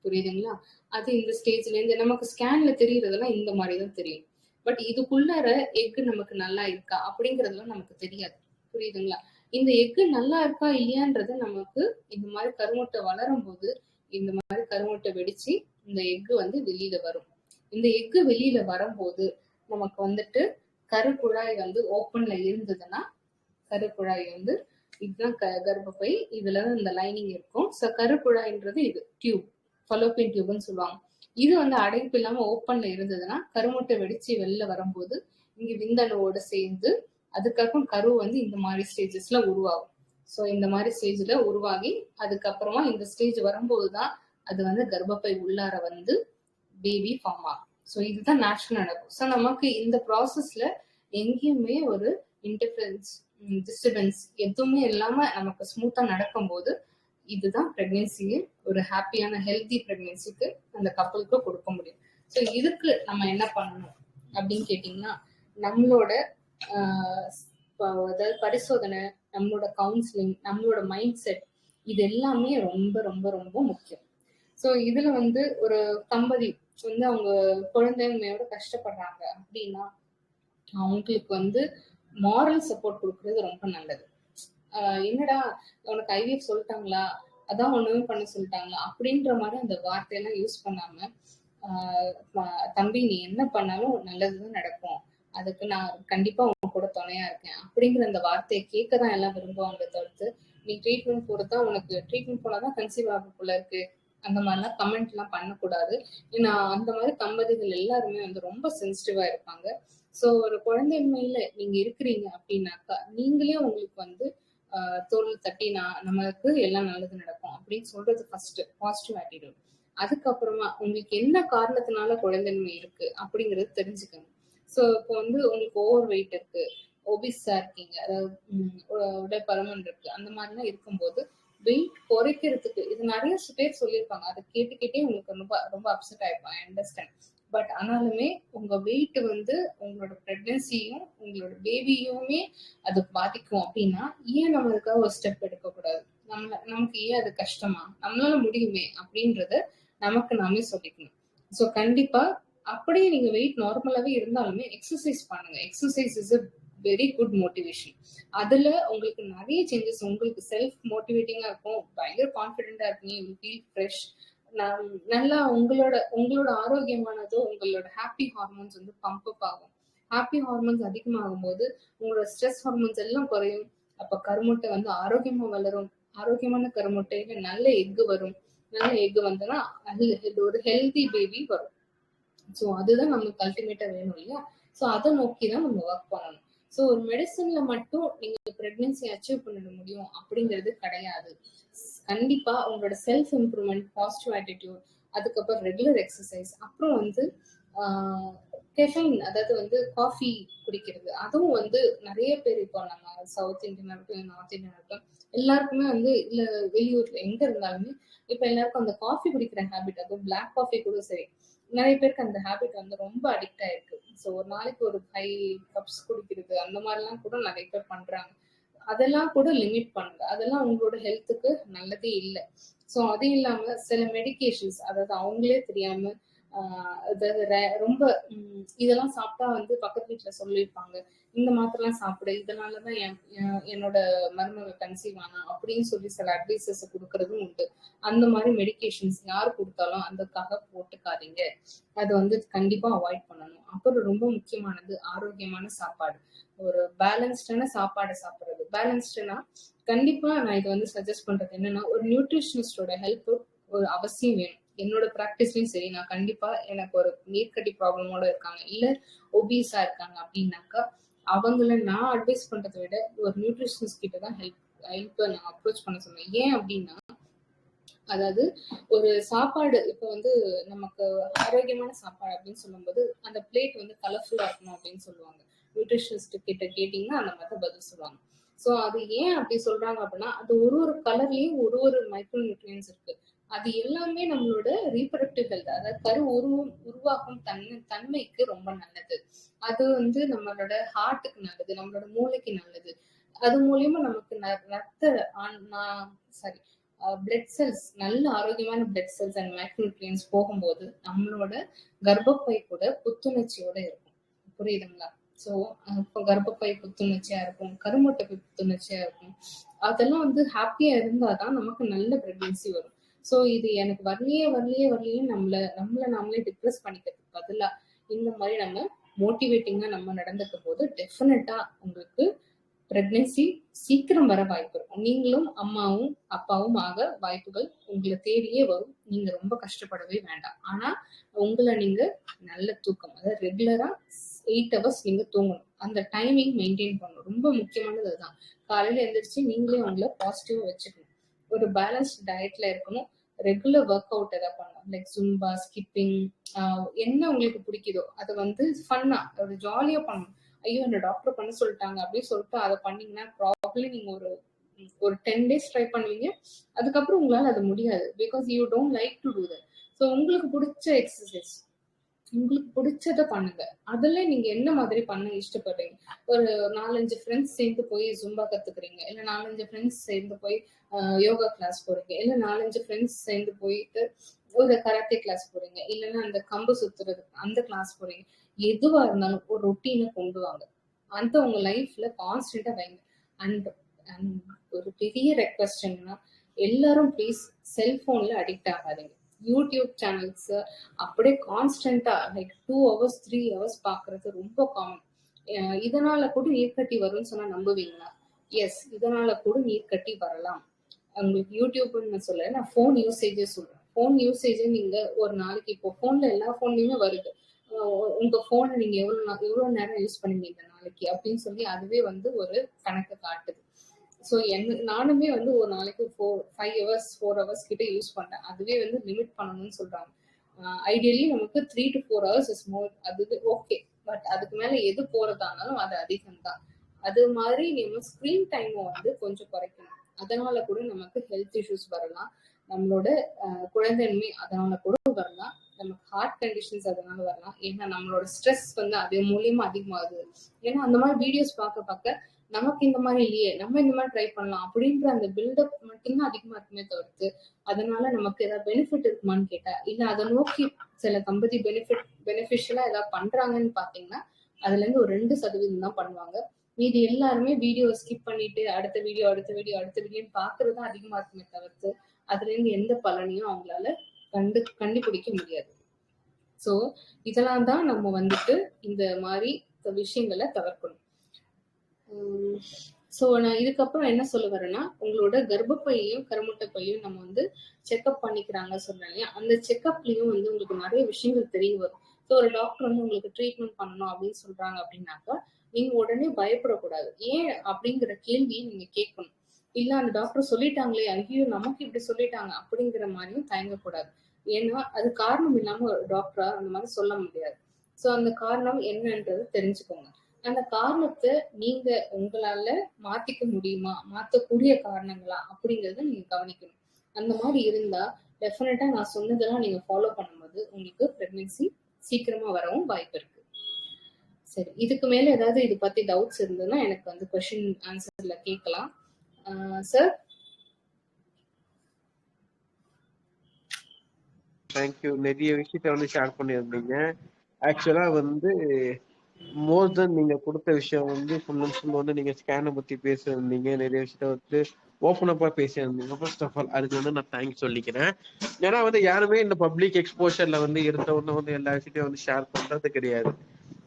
புரியுதுங்களா? அது இந்த ஸ்டேஜ்ல இருந்து நமக்கு ஸ்கேன்ல தெரியறதெல்லாம் இந்த மாதிரி தான் தெரியும். பட் இதுக்குள்ளார எக் நமக்கு நல்லா இருக்கா அப்படிங்கறதெல்லாம் நமக்கு தெரியாது, புரியுதுங்களா? இந்த எக்கு நல்லா இருக்கா இல்லையான்றது நமக்கு இந்த மாதிரி கருமுட்டை வளரும் போது இந்த மாதிரி கருமுட்டை வெடிச்சு இந்த எக்கு வந்து வெளியில வரும். இந்த எக்கு வெளியில வரும்போது நமக்கு வந்துட்டு கருக்குழாய் வந்து ஓப்பன்ல இருந்ததுன்னா, கருக்குழாய் வந்து இதுதான் கர்ப்பப்பை, இதுல இந்த லைனிங் இருக்கும். ஸோ கருக்குழாய்ன்றது இது டியூப், ஃபலோப்பியன் டியூப்னு சொல்லுவாங்க. இது வந்து அடைப்பு இல்லாம ஓப்பன்ல இருந்ததுன்னா கருமுட்டை வெடிச்சு வெளில வரும்போது இங்க விந்தணுவோட சேர்ந்து அதுக்கப்புறம் கரு வந்து இந்த மாதிரி ஸ்டேஜஸ்ல உருவாகும். ஸோ இந்த மாதிரி ஸ்டேஜ்ல உருவாகி அதுக்கப்புறமா இந்த ஸ்டேஜ் வரும்போதுதான் அது வந்து கர்ப்பப்பை உள்ளார வந்து பேபி ஃபார்ம் ஆகும். ஸோ இதுதான் நேச்சுரல் நடக்கும். ஸோ நமக்கு இந்த ப்ராசஸ்ல எங்கேயுமே ஒரு இன்டர்ஃபரன்ஸ், டிஸ்டர்பன்ஸ் எதுவுமே இல்லாம நமக்கு ஸ்மூத்தா நடக்கும்போது இதுதான் பிரெக்னன்சியே ஒரு ஹாப்பியான ஹெல்தி பிரெக்னன்சிக்கு அந்த கப்பலுக்கு கொடுக்க முடியும். ஸோ இதுக்கு நம்ம என்ன பண்ணணும் அப்படின்னு கேட்டீங்கன்னா, நம்மளோட அதாவது பரிசோதனை, நம்மளோட கவுன்சிலிங், நம்மளோட மைண்ட் செட், இது எல்லாமே ரொம்ப ரொம்ப ரொம்ப முக்கியம். ஸோ இதுல வந்து ஒரு தம்பதி வந்து அவங்க குழந்தைமையோட கஷ்டப்படுறாங்க அப்படின்னா அவங்களுக்கு வந்து மாரல் சப்போர்ட் கொடுக்கறது ரொம்ப நல்லது. என்னடா உனக்கு ஐவிஎஃப் சொல்லிட்டாங்களா, அதான் ஒண்ணுமே பண்ண சொல்லிட்டாங்களா அப்படின்ற மாதிரி அந்த வார்த்தையெல்லாம் யூஸ் பண்ணாம, தம்பி நீ என்ன பண்ணாலும் நல்லதுதான் நடக்கும், அதுக்கு நான் கண்டிப்பா உன் கூட துணையா இருக்கேன் அப்படிங்கிற அந்த வார்த்தையை கேட்கதான் எல்லாம் விரும்புவாங்க. தவிர்த்து நீ ட்ரீட்மெண்ட் போறதுதான், உனக்கு ட்ரீட்மெண்ட் போனாதான் கன்சீவ் ஆகக்குள்ள இருக்கு, அந்த மாதிரிலாம் கமெண்ட் எல்லாம் பண்ணக்கூடாது. ஏன்னா அந்த மாதிரி தம்பதிகள் எல்லாருமே வந்து ரொம்ப சென்சிட்டிவா இருப்பாங்க. ஸோ ஒரு குழந்தைமையில நீங்க இருக்கிறீங்க அப்படின்னாக்கா நீங்களே உங்களுக்கு வந்து தோல் தட்டி நமக்கு எல்லாம் நல்லது நடக்கும் அப்படின்னு சொல்றது ஃபர்ஸ்ட் பாசிட்டிவ் ஆட்டிடியூட். அதுக்கப்புறமா உங்களுக்கு என்ன காரணத்தினால குழந்தைமை இருக்கு அப்படிங்கறது தெரிஞ்சுக்கணும். ஸோ இப்போ வந்து உங்களுக்கு ஓவர் வெயிட் இருக்கு, ஒபிஸா இருக்கீங்க, அதாவது உடற்பருமன் இருக்கு, அந்த மாதிரிலாம் இருக்கும்போது வெயிட் குறைக்கிறதுக்கு இது நிறைய பேர் சொல்லியிருப்பாங்க, அதை கேட்டுக்கிட்டே உங்களுக்கு ரொம்ப ரொம்ப அப்செட் ஆயிருப்பாங்க, ஐ அண்டர்ஸ்டாண்ட். பட் ஆனாலுமே உங்க வெயிட் வந்து உங்களோட பிரெக்னன்சியும் உங்களோட பேபியுமே அது பாதிக்கும் அப்படின்னா ஏன் நம்ம அதுக்காக ஒரு ஸ்டெப் எடுக்க கூடாது? நமக்கு ஏன் அது கஷ்டமா, நம்மளால முடியுமே அப்படின்றத நமக்கு நாமே சொல்லிக்கணும். ஸோ கண்டிப்பா அப்படியே நீங்க வெயிட் நார்மலாவே இருந்தாலுமே எக்ஸசைஸ் பண்ணுங்க. Exercise is a very good motivation. அதுல உங்களுக்கு நிறைய சேஞ்சஸ், உங்களுக்கு செல்ஃப் மோட்டிவேட்டிங்கா இருக்கும், பயங்கர கான்பிடென்டா இருப்பீங்க, யூ ஃபீல் ஃப்ரெஷ். நல்லா உங்களோட உங்களோட ஆரோக்கியமானதோ உங்களோட ஹாப்பி ஹார்மோன்ஸ் வந்து பம்ப் அப் ஆகும். ஹாப்பி ஹார்மோன்ஸ் அதிகமாகும் போது உங்களோட ஸ்ட்ரெஸ் ஹார்மோன்ஸ் எல்லாம் குறையும். அப்ப கருமுட்டை வந்து ஆரோக்கியமா வளரும். ஆரோக்கியமான கருமுட்டையில நல்ல எக்கு வரும். நல்ல எக்கு வந்தனா ஒரு ஹெல்தி பேபி வரும். ஸோ அதுதான் நமக்கு அல்டிமேட்டா வேணும் இல்லையா? ஸோ அதை நோக்கி தான் நம்ம ஒர்க் பண்ணணும். ஸோ ஒரு மெடிசன்ல மட்டும் நீங்க பிரெக்னன்சி அச்சீவ் பண்ண முடியும் அப்படிங்கிறது கிடையாது. கண்டிப்பா உங்களோட செல்ஃப் இம்ப்ரூவ்மெண்ட், பாசிட்டிவ் ஆட்டிடியூட், அதுக்கப்புறம் ரெகுலர் எக்ஸசைஸ், அப்புறம் வந்து கெஃபைன், அதாவது வந்து காஃபி குடிக்கிறது, அதுவும் வந்து நிறைய பேர் இப்போ நம்ம சவுத் இந்தியன் இருக்கட்டும், நார்த் இந்தியன் இருக்கட்டும், எல்லாருக்குமே வந்து இல்ல வெளியூர்ல எங்க இருந்தாலுமே இப்ப எல்லாருக்கும் அந்த காஃபி குடிக்கிற ஹேபிட், அதுவும் பிளாக் காஃபி கூட சரி, நிறைய பேருக்கு அந்த ஹேபிட் வந்து ரொம்ப அடிக்ட் ஆயிருக்கு. ஸோ ஒரு நாளைக்கு ஒரு 5 கப்ஸ் குடிக்கிறது அந்த மாதிரிலாம் கூட நிறைய பேர் பண்றாங்க. அதெல்லாம் கூட லிமிட் பண்ணுங்க, அதெல்லாம் உங்களோட ஹெல்த்துக்கு நல்லதே இல்லை. ஸோ அது இல்லாம சில மெடிகேஷன்ஸ், அதாவது அவங்களே தெரியாம ரொம்ப இதெல்லாம் சாப்பிட்டா வந்து பக்கத்து வீட்டுல சொல்லியிருப்பாங்க, இந்த மாத்திரைலாம் சாப்பிடு, இதனாலதான் என்னோட மருமக கன்சீவ் ஆனா அப்படின்னு சொல்லி சில அட்வைசஸ் கொடுக்கறதும் உண்டு. அந்த மாதிரி மெடிகேஷன்ஸ் யார் கொடுத்தாலும் அதுக்காக போட்டுக்காதீங்க. அது வந்து கண்டிப்பா அவாய்ட் பண்ணணும். அப்புறம் ரொம்ப முக்கியமானது ஆரோக்கியமான சாப்பாடு. ஒரு பேலன்ஸ்டான சாப்பாடு சாப்பிடுறது. பேலன்ஸ்டுனா கண்டிப்பா நான் இது வந்து சஜஸ்ட் பண்றது என்னன்னா, ஒரு நியூட்ரிஷனிஸ்டோட ஹெல்ப் ஒரு அவசியம் வேணும். என்னோட பிராக்டிஸ்லயும் சரி, நான் கண்டிப்பா எனக்கு ஒரு நீர்க்கட்டி ப்ராப்ளமோட இருக்காங்க, இல்ல ஒபீஸா இருக்காங்க அப்படின்னாக்கா அவங்கள நான் அட்வைஸ் பண்றதை விட ஒரு நியூட்ரிஷனிஸ்ட் கிட்ட தான் ஹெல்ப் நான் அப்ரோச் பண்ண சொன்னேன். ஏன் அப்படின்னா அதாவது ஒரு சாப்பாடு இப்ப வந்து நமக்கு ஆரோக்கியமான சாப்பாடு அப்படின்னு சொல்லும்போது அந்த பிளேட் வந்து கலர்ஃபுல்லா இருக்கணும் அப்படின்னு சொல்லுவாங்க. நியூட்ரிஷனிஸ்ட் கிட்ட கேட்டீங்கன்னா அந்த மாதிரி பதில் சொல்லுவாங்க. சோ அது ஏன் அப்படி சொல்றாங்க அப்படின்னா அது ஒரு ஒரு கலர்லயும் ஒரு ஒரு மைக்ரோ நியூட்ரியன்ஸ் இருக்கு. அது எல்லாமே நம்மளோட ரீப்ரடக்டிவ் ஹெல்த், அதாவது உருவாக்கும் தன்மைக்கு ரொம்ப நல்லது. அது வந்து நம்மளோட ஹார்ட்டுக்கு நல்லது, நம்மளோட மூளைக்கு நல்லது. அது மூலியமா நமக்கு சாரி பிளட் செல்ஸ், நல்ல ஆரோக்கியமான பிளட் செல்ஸ் அண்ட் மைக்ரோநியூட்ரியன்ஸ் போகும்போது நம்மளோட கர்ப்பப்பை கூட புத்துணர்ச்சியோட இருக்கும். புரியுதுங்களா? ஸோ இப்போ கர்ப்பப்பை புத்துணர்ச்சியா இருக்கும், கருமுட்டை புத்துணர்ச்சியா இருக்கும். அதெல்லாம் வந்து ஹாப்பியா இருந்தாதான் நமக்கு நல்ல பிரெக்னன்சி வரும். ஸோ இது எனக்கு வரலையே நம்மள நாமளே டிப்ரெஸ் பண்ணிக்கிறதுக்கு பதிலா இந்த மாதிரி நம்ம மோட்டிவேட்டிங்கா நம்ம நடந்துக்கும் போது டெஃபினட்டா உங்களுக்கு பிரெக்னன்சி சீக்கிரம் வர வாய்ப்பு இருக்கும். நீங்களும் அம்மாவும் அப்பாவும் ஆக வாய்ப்புகள் உங்களை தேடியே வரும். நீங்க ரொம்ப கஷ்டப்படவே வேண்டாம். ஆனா உங்களை நீங்க நல்ல தூக்கம், அதாவது ரெகுலரா 8 ஹவர்ஸ் நீங்க தூங்கணும். அந்த டைமிங் மெயின்டைன் பண்ணணும். ரொம்ப முக்கியமானது அதுதான். காலையில எந்திரிச்சு நீங்களே உங்களை பாசிட்டிவா வச்சுக்கணும். ஒரு பேலன்ஸ்ட் டயட்ல இருக்கணும். ரெகுலர் ஒர்க் அவுட் எதாவது பண்ணலாம், லைக் ஜும்பா, ஸ்கிப்பிங், என்ன உங்களுக்கு பிடிக்குதோ அதை வந்து ஃபன்னா ஒரு ஜாலியா பண்ணணும். ஐயோ இந்த டாக்டர் பண்ண சொல்லிட்டாங்க அப்படின்னு சொல்லிட்டு அதை பண்ணீங்கன்னா ப்ராபப்ளி நீங்க ஒரு ஒரு 10 days ட்ரை பண்ணுவீங்க. அதுக்கப்புறம் உங்களால அது முடியாது. Because you don't like to do that. So உங்களுக்கு பிடிச்ச எக்ஸசைஸ், உங்களுக்கு பிடிச்சத பண்ணுங்க. அதுல நீங்க என்ன மாதிரி பண்ண இஷ்டப்படுறீங்க? ஒரு 4-5 ஃப்ரெண்ட்ஸ் சேர்ந்து போய் ஜும்பா கத்துக்கிறீங்க, இல்ல 4-5 ஃப்ரெண்ட்ஸ் சேர்ந்து போய் யோகா கிளாஸ் போறீங்க, இல்ல 4-5 ஃப்ரெண்ட்ஸ் சேர்ந்து போயிட்டு ஒரு கராத்தே கிளாஸ் போறீங்க, இல்லைன்னா அந்த கம்பு சுத்துறது அந்த கிளாஸ் போறீங்க. எதுவா இருந்தாலும் ஒரு ரொட்டீனை கொண்டு வாங்க. அந்த உங்க லைஃப்ல கான்ஸ்டன்டா வைங்க. அண்ட் அண்ட் ஒரு பெரிய ரெக்வஸ்ட் என்னன்னா, எல்லாரும் ப்ளீஸ் செல்போன்ல அடிக்ட் ஆகாதீங்க. யூடியூப் சேனல்ஸ் அப்படியே கான்ஸ்டன்டா லைக் 2 hours 3 hours பாக்குறது ரொம்ப காமன். இதனால கூட நீர்க்கட்டி வரும்னு சொன்னா நம்புவீங்களா? எஸ், இதனால கூட நீர்க்கட்டி வரலாம். உங்களுக்கு யூடியூப்னு நான் சொல்ல, நான் ஃபோன் யூசேஜே சொல்றேன். ஃபோன் யூசேஜே நீங்க ஒரு நாளைக்கு, இப்போ ஃபோன்ல எல்லா ஃபோன்லயுமே வருது, உங்க போனை நீங்க எவ்வளவு நேரம் யூஸ் பண்ணுவீங்க இந்த நாளைக்கு அப்படின்னு சொல்லி அதுவே வந்து ஒரு கணக்கு காட்டுது. ஸோ நானுமே வந்து ஒரு நாளைக்கு 5 hours 4 hours கிட்ட யூஸ் பண்றேன். அதுவே வந்து லிமிட் பண்ணணும்னு சொல்றாங்க. ஐடியலி நமக்கு 3 to 4 hours இஸ் மோர், அது ஓகே. பட் அதுக்கு மேல எது போறதானாலும் அது அதிகம் தான். அது மாதிரி நம்ம ஸ்கிரீன் டைம் வந்து கொஞ்சம் குறைக்கணும். அதனால கூட நமக்கு ஹெல்த் இஷ்யூஸ் வரலாம். நம்மளோட குழந்தைன்மை அதனால கூட வரலாம். நமக்கு ஹார்ட் கண்டிஷன்ஸ் அதனால வரலாம். ஏன்னா நம்மளோட ஸ்ட்ரெஸ் வந்து அது மூலியமா அதிகமாகுது. ஏன்னா அந்த மாதிரி வீடியோஸ் பார்க்க பார்க்க நமக்கு இந்த மாதிரி இல்லையே, நம்ம இந்த மாதிரி ட்ரை பண்ணலாம் அப்படின்ற அந்த பில்டப் மட்டும்தான் அதிகமா இருக்குமே தவிர்த்து அதனால நமக்கு ஏதாவது பெனிஃபிட் இருக்குமான்னு கேட்டா இல்ல. அதை நோக்கி சில கம்பெனி பெனிஃபிஷியலா ஏதாவது பண்றாங்கன்னு பாத்தீங்கன்னா அதுல இருந்து ஒரு 2% தான் பண்ணுவாங்க. மீதி எல்லாருமே வீடியோ ஸ்கிப் பண்ணிட்டு அடுத்த வீடியோ பாக்குறது அதிகமா இருக்குமே தவிர்த்து அதுல இருந்து எந்த பலனையும் அவங்களால கண்டுபிடிக்க முடியாது. சோ இதெல்லாம் தான் நம்ம வந்துட்டு இந்த மாதிரி விஷயங்களை தவிர்க்கணும். ஸோ நான் இதுக்கப்புறம் என்ன சொல்ல வரேன்னா, உங்களோட கர்ப்பப்பையையும் கருமுட்டைப்பையும் நம்ம வந்து செக்அப் பண்ணிக்கிறாங்க சொல்றேன் இல்லையா, அந்த செக்அப்லயும் வந்து உங்களுக்கு நிறைய விஷயங்கள் தெரிய வரும். ஸோ ஒரு டாக்டர் வந்து உங்களுக்கு ட்ரீட்மெண்ட் பண்ணணும் அப்படின்னு சொல்றாங்க அப்படின்னாக்கா நீங்க உடனே பயப்படக்கூடாது. ஏன் அப்படிங்கிற கேள்வியை நீங்க கேட்கணும். இல்ல அந்த டாக்டர் சொல்லிட்டாங்களே, ஐயோ நமக்கு இப்படி சொல்லிட்டாங்க அப்படிங்கிற மாதிரியும் தயங்கக்கூடாது. ஏன்னா அது காரணம் இல்லாம ஒரு டாக்டரா அந்த மாதிரி சொல்ல முடியாது. ஸோ அந்த காரணம் என்னன்றது தெரிஞ்சுக்கோங்க. அந்த காரணத்தை நீங்க உங்களால மாத்திக்க முடியுமா, மாத்தக்கூடிய காரணங்களா அப்படிங்கறத நீங்க கவனிக்கணும். அந்த மாதிரி இருந்தா டெஃபினட்டா நான் சொன்னதெல்லாம் நீங்க ஃபாலோ பண்ணும்போது உங்களுக்கு பிரெக்னன்சி சீக்கிரமா வரவும் வாய்ப்பு இருக்கு. சரி, இதுக்கு மேல ஏதாவது இது பத்தி டவுட்ஸ் இருந்ததுன்னா எனக்கு வந்து கொஸ்டின் ஆன்சர்ல கேட்கலாம். சார். தேங்க்யூ. நிறைய விஷயத்த வந்து ஷேர் பண்ணியிருந்தீங்க. ஆக்சுவலா வந்து மோர் தென் நீங்க கொடுத்த விஷயம் வந்து ஃபுல் அண்ட் ஃபுல் வந்து நீங்க ஸ்கேனை பத்தி பேசியிருந்தீங்க. நிறைய விஷயத்த வந்து ஓப்பன் அப்பா பேசியிருந்தீங்க. ஃபர்ஸ்ட் ஆஃப் ஆல் அதுக்கு வந்து நான் தேங்க்ஸ் சொல்லிக்கிறேன். ஏன்னா வந்து யாருமே இந்த பப்ளிக் எக்ஸ்போஷர்ல வந்து எடுத்த உடனே வந்து எல்லா விஷயத்தையும் வந்து ஷேர் பண்றது கிடையாது.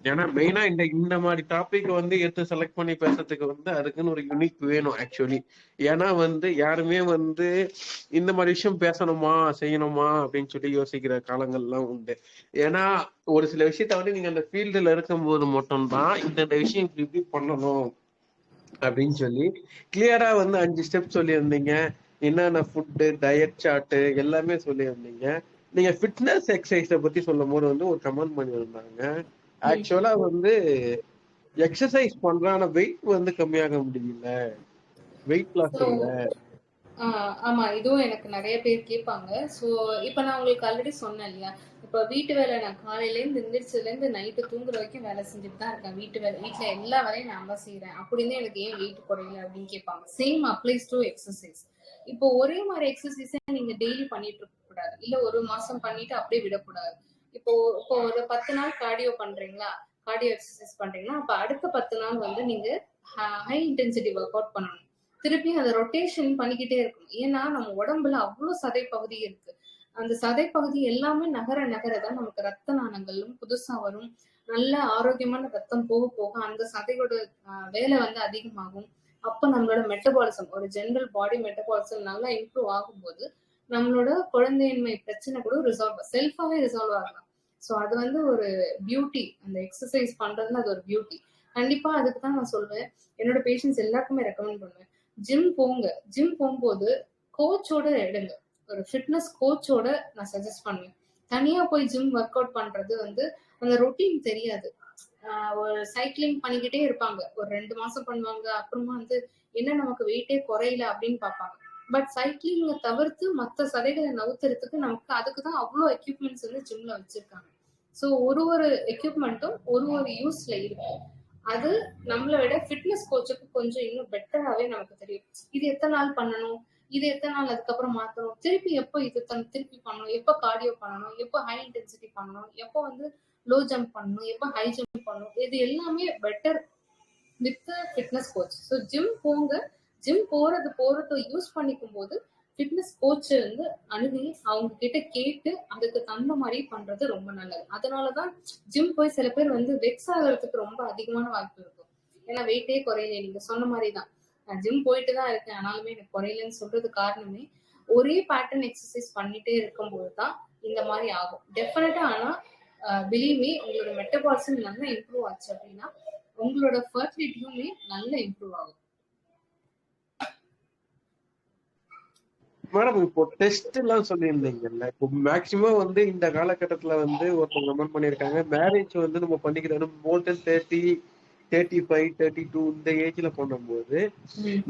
ஏன்னா மெயினா இந்த மாதிரி டாபிக் வந்து எடுத்து செலக்ட் பண்ணி பேசுறதுக்கு வந்து அதுக்குன்னு ஒரு யூனிக் வேணும் ஆக்சுவலி. ஏன்னா வந்து யாருமே வந்து இந்த மாதிரி விஷயம் பேசணுமா செய்யணுமா அப்படின்னு சொல்லி யோசிக்கிற காலங்கள்லாம் உண்டு. ஏன்னா ஒரு சில விஷயத்த வந்து நீங்க அந்த ஃபீல்டுல இருக்கும்போது மட்டும்தான் இந்த விஷயம் இப்படி பண்ணணும் அப்படின்னு சொல்லி கிளியரா வந்து 5 ஸ்டெப் சொல்லியிருந்தீங்க. என்னென்ன ஃபுட்டு, டயட் சார்ட்டு எல்லாமே சொல்லியிருந்தீங்க. நீங்க ஃபிட்னஸ் எக்சர்சைஸ பத்தி சொல்லும்போது வந்து ஒரு கமெண்ட் பண்ணியிருந்தாங்க. ம். ஆக்சுவலா வந்து எக்சர்சைஸ் பண்றேன். ஆனா வெயிட் வந்து கம்மியாக முடியல. வெயிட் லாஸ் ஸோ இல்ல. ஆமா. இதுவும் எனக்கு நெறைய பேர் கேட்பாங்க. ஸோ இப்ப நான் உங்களுக்கு ஆல்ரெடி சொன்னேன் இல்லையா? இப்ப வீட்டு வேலை நான் காலையிலேருந்து எந்திரிச்சதுலேருந்து நைட்டு தூங்குற வரைக்கும் வேலை செஞ்சுட்டு தான் இருக்கேன். வீட்டு வேலை வீட்ல எல்லா வேலையும் நான் தான் செய்றேன். அப்படி இருந்தும் எனக்கு ஏன் வெயிட் குறையல அப்படின்னு கேட்பாங்க. Same applies to exercise. இப்போ ஒரே மாரி எக்ஸர்சைஸ நீங்க டெய்லி பண்ணிட்டு இருக்க கூடாது. இல்ல 1 மாசம் பண்ணிட்டு அப்படியே விடக்கூடாது. இப்போ இப்போ ஒரு 10 நாள் கார்டியோ பண்றீங்களா? கார்டியோ எக்ஸர்சைஸ் பண்றீங்கன்னா, அப்ப அடுத்த 10 நாள் வந்து நீங்க ஹை இன்டென்சிட்டி வொர்க் அவுட் பண்ணணும். திருப்பி அதை ரொட்டேஷன் பண்ணிக்கிட்டே இருக்கணும். ஏன்னா நம்ம உடம்புல அவ்வளவு சதை பகுதி இருக்கு. அந்த சதை பகுதி எல்லாமே நகர நகர தான் நமக்கு ரத்த நாளங்களும் புதுசா வரும். நல்ல ஆரோக்கியமான ரத்தம் போக போக அந்த சதையோட வேலை வந்து அதிகமாகும். அப்ப நம்மளோட மெட்டபாலிசம் ஒரு ஜெனரல் பாடி மெட்டபாலிசம் நல்லா இம்ப்ரூவ் ஆகும்போது நம்மளோட குழந்தையின்மை பிரச்சனை கூட செல்ஃபாவே ரிசால்வ் ஆகலாம். சோ அது வந்து ஒரு பியூட்டி. அந்த எக்ஸசைஸ் பண்றதுல அது ஒரு பியூட்டி. கண்டிப்பா அதுக்கு தான் நான் சொல்வேன். என்னோட பேஷண்ட்ஸ் எல்லாருக்குமே ரெக்கமெண்ட் பண்ணுவேன். ஜிம் போங்க. ஜிம் போகும்போது கோச்சோட எடுங்க. ஒரு ஃபிட்னஸ் கோச்சோட நான் சஜஸ்ட் பண்ணுவேன். தனியா போய் ஜிம் ஒர்க் அவுட் பண்றது வந்து அந்த ரொட்டீன் தெரியாது. ஒரு சைக்கிளிங் பண்ணிக்கிட்டே இருப்பாங்க. ஒரு 2 மாசம் பண்ணுவாங்க. அப்புறமா வந்து என்ன நமக்கு வெயிட்டே குறையல அப்படின்னு பார்ப்பாங்க. பட் சைக்கிளிங்க தவிர்த்து மத்த சதைகளை நவுத்துறதுக்கு நமக்கு அதுக்கு தான் அவ்வளோ எக்யூப்மெண்ட்ஸ் வந்து ஜிம்ல வச்சிருக்காங்க. ஸோ ஒரு எக்யூப்மெண்ட்டும் ஒரு யூஸ்ல இருக்கு. அது நம்மள விட ஃபிட்னஸ் கோச்சுக்கு கொஞ்சம் இன்னும் பெட்டராவே நமக்கு தெரியும். இது எத்தனை நாள் பண்ணணும்? இது எத்தனை நாள் அதுக்கப்புறம் மாத்தணும்? திருப்பி எப்போ இது திருப்பி பண்ணணும்? எப்போ கார்டியோ பண்ணணும்? எப்போ ஹை இன்டென்சிட்டி பண்ணணும்? எப்போ வந்து லோ ஜம்ப் பண்ணணும்? எப்போ ஹை ஜம்ப் பண்ணணும்? இது எல்லாமே better with fitness coach. So gym போங்க. ஜிம் போறது யூஸ் பண்ணிக்கும் போது ஃபிட்னஸ் கோச் வந்து அணுகி அவங்க கிட்ட கேட்டு அதுக்கு தகுந்த மாதிரி பண்றது ரொம்ப நல்லது. அதனாலதான் ஜிம் போய் சில பேர் வந்து வெக்ஸ் ஆகிறதுக்கு ரொம்ப அதிகமான வாய்ப்பு இருக்கும். ஏன்னா வெயிட்டே குறையல. நீங்க சொன்ன மாதிரிதான் நான் ஜிம் போயிட்டு தான் இருக்கேன் ஆனாலுமே எனக்கு குறையலன்னு சொல்றது காரணமே ஒரே பேட்டர்ன் எக்ஸசைஸ் பண்ணிட்டே இருக்கும் போதுதான் இந்த மாதிரி ஆகும் டெஃபினட்டா. ஆனா பிலீவ் மீ உங்களோட மெட்டபாலிசம் நல்லா இம்ப்ரூவ் ஆச்சு அப்படின்னா உங்களோட ஃபர்டிலிட்டியுமே நல்லா இம்ப்ரூவ் ஆகும். மேடம் இப்போ டெஸ்ட் எல்லாம் சொல்லியிருந்தீங்கல்ல, இப்போ மேக்சிமம் வந்து இந்த காலகட்டத்துல வந்து ஒருத்தவங்க கமெண்ட் பண்ணியிருக்காங்க, மேரேஜ் வந்து நம்ம பண்ணிக்கிறது மோர் தென் 30, 35, 32 இந்த ஏஜ்ல பண்ணும்போது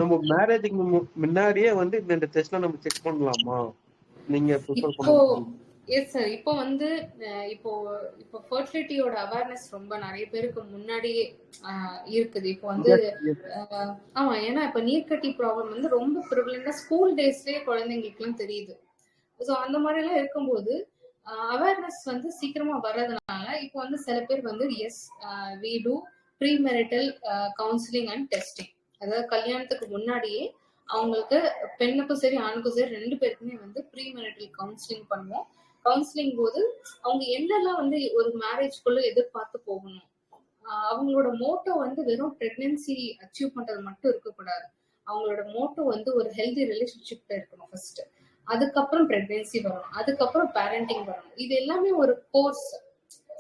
நம்ம மேரேஜுக்கு முன்னாடியே வந்து இந்த டெஸ்ட்லாம் நம்ம செக் பண்ணலாமா? நீங்க ப்ரிஃபர் இப்போ பண்ண எஸ் சார். இப்போ வந்து இப்போ இப்போ ஃபர்டிலிட்டியோட அவேர்னஸ் ரொம்ப நிறைய பேருக்கு முன்னாடியே இருக்குது. இப்போ வந்து ஆமா. ஏன்னா இப்ப நீர்க்கட்டி ப்ராப்ளம் வந்து ரொம்ப ப்ரிவலண்டா ஸ்கூல் டேஸ்லயே குழந்தைங்களுக்கு எல்லாம் தெரியுது. சோ அந்த மாதிரி எல்லாம் இருக்கும்போது அவேர்னஸ் வந்து சீக்கிரமா வர்றதுனால இப்போ வந்து சில பேர் வந்து as we do premarital counselling and testing. அதாவது கல்யாணத்துக்கு முன்னாடியே அவங்களுக்கு பெண்ணுக்கும் சரி ஆணுக்கும் சரி 2 பேருக்குமே வந்து ப்ரீ மேரிட்டல் கவுன்சிலிங் பண்ணுவோம். கவுன்சிலிங் போது அவங்க என்னெல்லாம் வந்து ஒரு மேரேஜ்க்குள்ள எதிர்பார்த்து போகணும். அவங்களோட மோட்டோ வந்து வெறும் பிரெக்னன்சி அச்சீவ் பண்றது மட்டும் இருக்கக்கூடாது. அவங்களோட மோட்டோ வந்து ஒரு ஹெல்தி ரிலேஷன்ஷிப்ல இருக்கணும் ஃபர்ஸ்ட். அதுக்கப்புறம் பிரெக்னன்சி வரணும். அதுக்கப்புறம் பேரண்டிங் வரணும். இது எல்லாமே ஒரு கோர்ஸ்.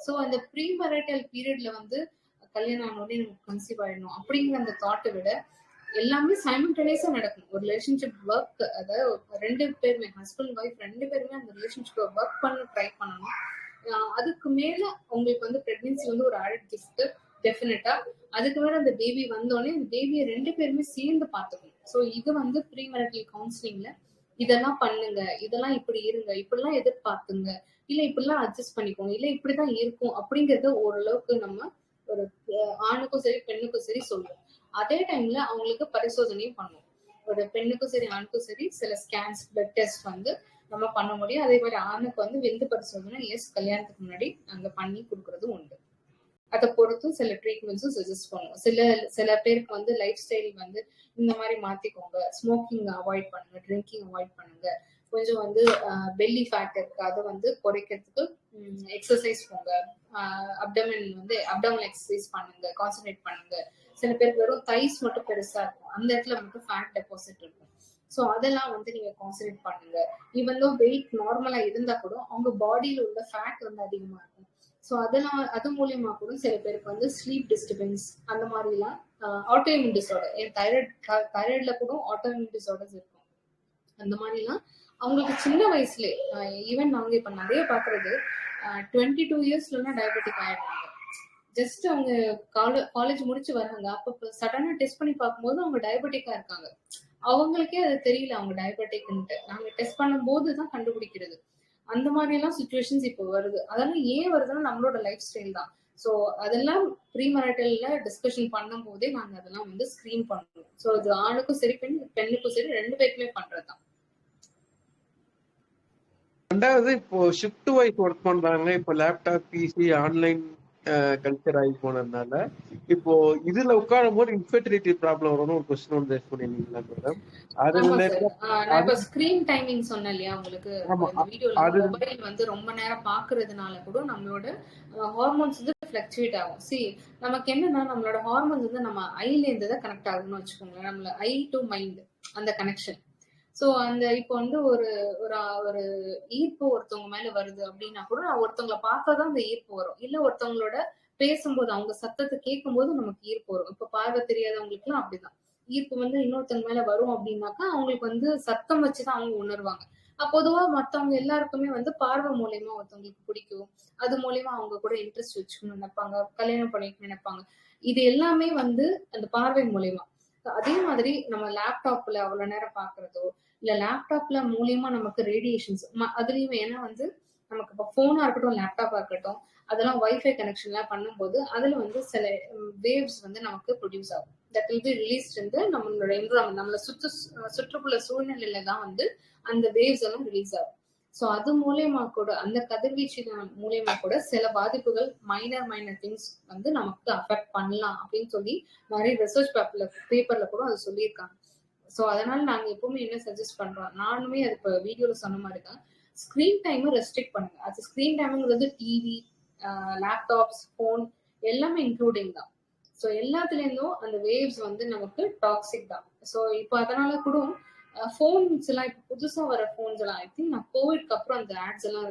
சோ அந்த ப்ரீ மேரிட்டல் பீரியட்ல வந்து கல்யாணம் ஆனோடனே நமக்கு கன்சீவ் ஆயிடணும் அப்படிங்கிற அந்த தாட்டை விட எல்லாமே சைமல்டேனியஸா நடக்கணும். ஒரு ரிலேஷன்ஷிப் ஒர்க் அதாவது 2 பேருமே ஹஸ்பண்ட் ஒய்ஃப் 2 பேருமே அந்த ரிலேஷன்ஷிப் ஒர்க் பண்ண ட்ரை பண்ணணும். அதுக்கு மேல உங்களுக்கு வந்து பிரெக்னன்சி வந்து ஒரு ஆடட் கிஃப்ட் டெஃபினட்டா. அதுக்கு மேல அந்த பேபி வந்தோடனே அந்த பேபியை 2 பேருமே சேர்ந்து பார்த்துக்கணும். ஸோ இது வந்து ப்ரீ மேரிட்டல் கவுன்சிலிங்ல இதெல்லாம் பண்ணுங்க, இதெல்லாம் இப்படி இருங்க, இப்படிலாம் எதிர்பார்த்துங்க, இல்ல இப்படிலாம் அட்ஜஸ்ட் பண்ணிக்கோங்க, இல்ல இப்படிதான் இருக்கும் அப்படிங்கறத ஓரளவுக்கு நம்ம ஒரு ஆணுக்கும் சரி பெண்ணுக்கும் சரி சொல்லுவோம். அதே டைம்ல அவங்களுக்கு பரிசோதனையும் பண்ணுவோம். ஒரு பெண்ணுக்கும் சரி ஆணுக்கும் சரி சில ஸ்கேன்ஸ் பிளட் டெஸ்ட் வந்து நம்ம பண்ண முடியும். அதே மாதிரி ஆணுக்கு வந்து விந்து பரிசோதனை கல்யாணத்துக்கு முன்னாடி அங்க பண்ணி கொடுக்கறதும் உண்டு. அதை பொறுத்தும் சில ட்ரீட்மெண்ட்ஸும் சஜஸ்ட் பண்ணுவோம். சில சில பேருக்கு வந்து லைஃப் ஸ்டைல் வந்து இந்த மாதிரி மாத்திக்கோங்க, ஸ்மோக்கிங் அவாய்ட் பண்ணுங்க, ட்ரிங்கிங் அவாய்ட் பண்ணுங்க, கொஞ்சம் வந்து பெல்லி ஃபேட் இருக்கு அதை வந்து குறைக்கிறதுக்கு எக்ஸசைஸ் போங்க, அப்டமன் வந்து அப்டமல் எக்ஸசைஸ் பண்ணுங்க, கான்சன்ட்ரேட் பண்ணுங்க. சில பேருக்கு வெறும் தைஸ் மட்டும் பெருசா இருக்கும், அந்த இடத்துல மட்டும் ஃபேட் டெபாசிட் இருக்கும். ஸோ அதெல்லாம் வந்து நீங்க கான்சன்ட்ரேட் பண்ணுங்க. ஈவன் தோ வெயிட் நார்மலா இருந்தா கூட அவங்க பாடியில உள்ள ஃபேட் வந்து அதிகமா இருக்கும். ஸோ அதெல்லாம் அது மூலியமா கூட சில பேருக்கு வந்து ஸ்லீப் டிஸ்டர்பன்ஸ் அந்த மாதிரிலாம் ஆட்டோஇம்யூன் டிசார்டர் தைராய்டுல கூட ஆட்டோஇம்யூன் டிசார்டர்ஸ் இருக்கும். அந்த மாதிரிலாம் அவங்களுக்கு சின்ன வயசுல ஈவன் நாங்க இப்ப நிறைய பாக்குறது 22 இயர்ஸ்ல டயபெட்டிக் ஆயிடுறாங்க. ஜஸ்ட் அவங்க காலேஜ் முடிச்சு வராங்க, அப்ப சடனா டெஸ்ட் பண்ணி பார்க்கும்போது அவங்க டயபெட்டிக்கா இருக்காங்க. அவங்களுக்கே அது தெரியல அவங்க டயபெட்டிக்ன்ட்டு. நாங்க டெஸ்ட் பண்ணும்போது தான் கண்டுபிடிக்கிறது. அந்த மாதிரி எல்லாம் சுச்சுவேஷன்ஸ் இப்போ வருது. அதெல்லாம் ஏன் வருதுன்னா நம்மளோட லைஃப் ஸ்டைல் தான். ஸோ அதெல்லாம் ப்ரீமரைட்டல்ல டிஸ்கஷன் பண்ணும் போதே நாங்க அதெல்லாம் வந்து ஸ்கிரீன் பண்ணுவோம். ஸோ இது ஆணுக்கும் சரி பெண்ணுக்கும் சரி 2 பேருக்குமே பண்றதுதான். ரெண்டாவது இப்போ ஷிஃப்ட் வைஸ் ஒர்க் பண்றாங்க. இப்போ லேப்டாப், பிசி, ஆன்லைன் கல்ச்சர் ஆகி போனதுனால இப்போ இதுல உட்காரும் போது இன்ஃபெர்டிலிட்டி ப்ராப்ளம் வரும்னு ஒரு கொஸ்டின் வந்து ரேஸ் பண்ணிருந்தீங்களா மேடம்? அது ஆமா சார். ரிலேட்டடா நான் அது இப்ப ஸ்கிரீன் டைமிங் சொன்னேன் இல்லையா உங்களுக்கு. ஆமா இந்த வீடியோல அது மொபைல் வந்து ரொம்ப நேரம் பாக்குறதுனால கூட நம்மளோட ஹார்மோன்ஸ் வந்து ஃபிளக்சுவேட் ஆகும். நமக்கு என்னன்னா நம்மளோட ஹார்மோன்ஸ் வந்து நம்ம ஐல இருந்து தான் கனெக்ட் ஆகும்னு வச்சுக்கோங்களேன். நம்மள ஐ டு மைண்ட் அந்த கனெக்ஷன். சோ அந்த இப்போ வந்து ஒரு ஒரு ஒரு ஈர்ப்பு ஒருத்தவங்க மேல வருது அப்படின்னா கூட ஒருத்தவங்களை பார்த்தாதான் அந்த ஈர்ப்பு வரும். இல்ல ஒருத்தவங்களோட பேசும்போது அவங்க சத்தத்தை கேட்கும் போது நமக்கு ஈர்ப்பு வரும். இப்ப பார்வை தெரியாதவங்களுக்கு எல்லாம் அப்படிதான். ஈர்ப்பு வந்து இன்னொருத்தவங்க மேல வரும் அப்படின்னாக்கா அவங்களுக்கு வந்து சத்தம் வச்சுதான் அவங்க உணர்வாங்க. பொதுவா மத்தவங்க எல்லாருக்குமே வந்து பார்வை மூலியமா ஒருத்தவங்களுக்கு பிடிக்கும். அது மூலியமா அவங்க கூட இன்ட்ரெஸ்ட் வச்சுக்கணும்னு நினைப்பாங்க, கல்யாணம் பண்ணிக்கணும்னு நினைப்பாங்க. இது எல்லாமே வந்து அந்த பார்வை மூலியமா. அதே மாதிரி நம்ம லேப்டாப்ல அவ்வளவு நேரம் பாக்குறதோ, இல்ல லேப்டாப்ல மூலியமா நமக்கு ரேடியேஷன்ஸ் அதுலயும் ஏன்னா வந்து நமக்கு இப்போ போனா இருக்கட்டும், லேப்டாப்பா இருக்கட்டும், அதெல்லாம் வைஃபை கனெக்ஷன் எல்லாம் பண்ணும்போது அதுல வந்து சில வேவ்ஸ் வந்து நமக்கு ப்ரொடியூஸ் ஆகும். தட் வில் பி ரிலீஸ்ட் வந்து நம்மளோட என்விரான்மெண்ட், நம்மள சுற்றுப்புற சூழ்நிலையில தான் வந்து அந்த வேவ்ஸ் எல்லாம் ரிலீஸ் ஆகும். சோ அது மூலியமா கூட அந்த கதிர்வீச்சு மூலியமா கூட சில பாதிப்புகள் மைனர் திங்ஸ் வந்து நமக்கு அஃபெக்ட் பண்ணலாம் அப்படின்னு சொல்லி நிறைய ரிசர்ச் பேப்பர்ல கூட அது சொல்லியிருக்காங்க. சோ அதனால நாங்க எப்பவுமே என்ன சஜஸ்ட் பண்றோம், நானுமே அது இப்ப வீடியோல சொன்ன மாதிரி தான், ஸ்கிரீன் டைம் ரெஸ்ட்ரிக்ட் பண்ணுங்க. அது ஸ்கிரீன் டைம்ங்கிறது டிவி, லேப்டாப்ஸ், போன் எல்லாமே இன்க்ளூடிங் தான். சோ எல்லாத்துல இருந்தும் அந்த வேவ்ஸ் வந்து நமக்கு டாக்ஸிக் தான். சோ இப்போ அதனால கூட போன்ஸ் எல்லாம் இப்ப புதுசா வர போன்ஸ் எல்லாம் ஐ திங்க் நான் கோவிட்க்கு அப்புறம் அந்த ஆட்ஸ் எல்லாம்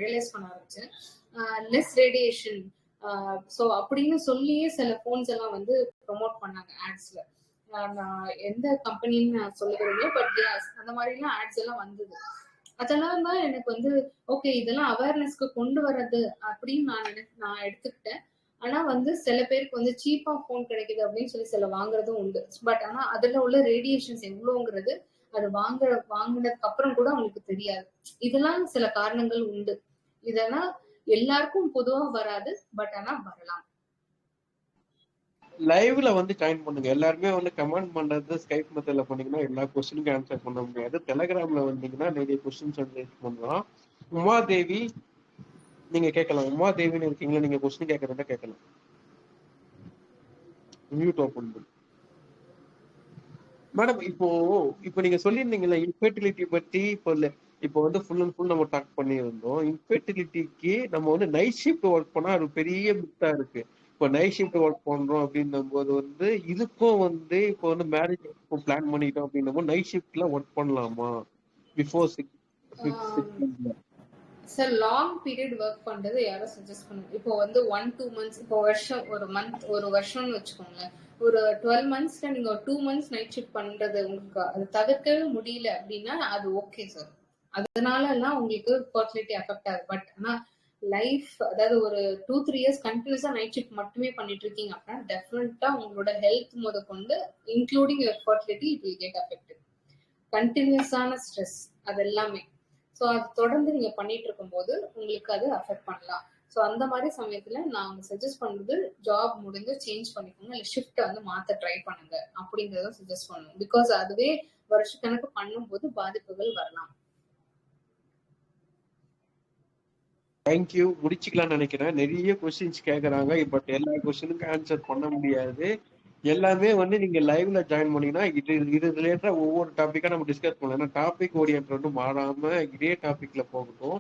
ரியலைஸ் பண்ண ஆரம்பிச்சேன். லெஸ் ரேடியேஷன் சோ அப்படின்னு சொல்லியே சில போன்ஸ் எல்லாம் வந்து ப்ரொமோட் பண்ணாங்க ஆட்ஸ்ல. நான் எந்த கம்பெனின்னு நான் சொல்ல விரும்பல, பட் அந்த மாதிரி எல்லாம் ஆட்ஸ் எல்லாம் வந்தது. அதெல்லாம் தான் எனக்கு வந்து ஓகே இதெல்லாம் அவேர்னஸ்க்கு கொண்டு வர்றது அப்படின்னு நான் எடுத்துக்கிட்டேன். ஆனா வந்து சில பேருக்கு வந்து சீப்பா போன் கிடைக்குது அப்படின்னு சொல்லி சில வாங்குறதும் உண்டு. பட் ஆனா அதுல உள்ள ரேடியேஷன்ஸ் எவ்வளவுங்கிறது அது வாங்கினதுக்கு அப்புறம் கூட அவங்களுக்கு தெரியாது. இதெல்லாம் சில காரணங்கள் உண்டு. இதெல்லாம் எல்லாருக்கும் பொதுவா வராது, பட் ஆனா வரலாம். லைவ்ல வந்து ஜாயின் பண்ணுங்க. எல்லாருமே வந்து கமெண்ட் பண்றது ஸ்கைப் மெத்தட்ல பண்ணீங்கன்னா எல்லா கொஸ்டினுக்கும் ஆன்சர் பண்ண முடியாது. டெலகிராம்ல வந்தீங்கன்னா நிறைய கொஸ்டின்ஸ் வந்து ரேஸ் பண்ணலாம். உமாதேவி நீங்க கேட்கலாம். உமாதேவின்னு இருக்கீங்களா, நீங்க கொஸ்டின் கேட்கறதா கேட்கலாம். மியூட் ஓபன் பண்ணு மேடம். இப்போ நீங்க சொல்லியிருந்தீங்கல்ல இன்ஃபெர்டிலிட்டி பத்தி. இப்போ வந்து ஃபுல் அண்ட் ஃபுல் நம்ம டாக் பண்ணியிருந்தோம். இன்ஃபெர்டிலிட்டிக்கு நம்ம வந்து நைட் ஷிஃப்ட் ஒர்க் பண்ணா அது பெரிய மித்தா இருக்கு. இப்போ நைட் ஷிஃப்ட் ஒர்க் பண்றோம் அப்படின்னும் போது வந்து இதுக்கும் வந்து இப்போ வந்து மேரேஜ் பிளான் பண்ணிட்டோம் அப்படின்னும் போது நைட் ஷிஃப்ட்ல ஒர்க் பண்ணலாமா before 6 sir long period work பண்றது யாரும் சஜஸ்ட் பண்ணுங்க. இப்போ வந்து 1-2 மந்த்ஸ், இப்போ ஒரு வருஷம்னு வச்சுக்கோங்களேன். ஒரு 12 மந்த்ஸ்ல நீங்க ஒரு 2 மந்த்ஸ் நைட் ஷிஃப்ட் பண்றது உங்களுக்கு அது தவிர்க்கவே முடியல அப்படின்னா அது ஓகே சார். அதனால எல்லாம் உங்களுக்கு ஃபர்டிலிட்டி அஃபெக்ட் ஆகுது. பட் ஆனா லைஃப் அதாவது ஒரு 2-3 இயர்ஸ் கண்டினியூஸா நைட் ஷிஃப்ட் மட்டுமே பண்ணிட்டு இருக்கீங்க அப்படின்னா டெஃபினட்டா உங்களோட ஹெல்த் முத கொண்டு including your fertility it will get affected. கண்டினியூஸான ஸ்ட்ரெஸ் அது எல்லாமே. ஸோ அது தொடர்ந்து நீங்க பண்ணிட்டு இருக்கும்போது உங்களுக்கு அது அஃபெக்ட் பண்ணலாம். ஸோ அந்த மாதிரி சமயத்துல நான் சஜஸ்ட் பண்றது ஜாப் முடிஞ்சு சேஞ்ச் பண்ணிக்கோங்க, இல்லை ஷிஃப்ட் வந்து மாத்த ட்ரை பண்ணுங்க அப்படிங்கறத சஜஸ்ட் பண்ணுவோம். பிகாஸ் அதுவே வருஷக்கணக்கு பண்ணும்போது பாதிப்புகள் வரலாம். தேங்க்யூ. முடிச்சுக்கலாம்னு நினைக்கிறேன். நிறைய கொஸ்டின்ஸ் கேட்கறாங்க, பட் எல்லா கொஸ்டினுக்கும் ஆன்சர் பண்ண முடியாது. எல்லாமே வந்து நீங்க லைவ்ல ஜாயின் பண்ணீங்கன்னா இது ரிலேட்டடா ஒவ்வொரு டாபிக்கா நம்ம டிஸ்கஸ் பண்ணலாம். ஏன்னா டாபிக் ஓரியன்ட் வந்து மாறாம இதே டாபிக்ல போகட்டும்.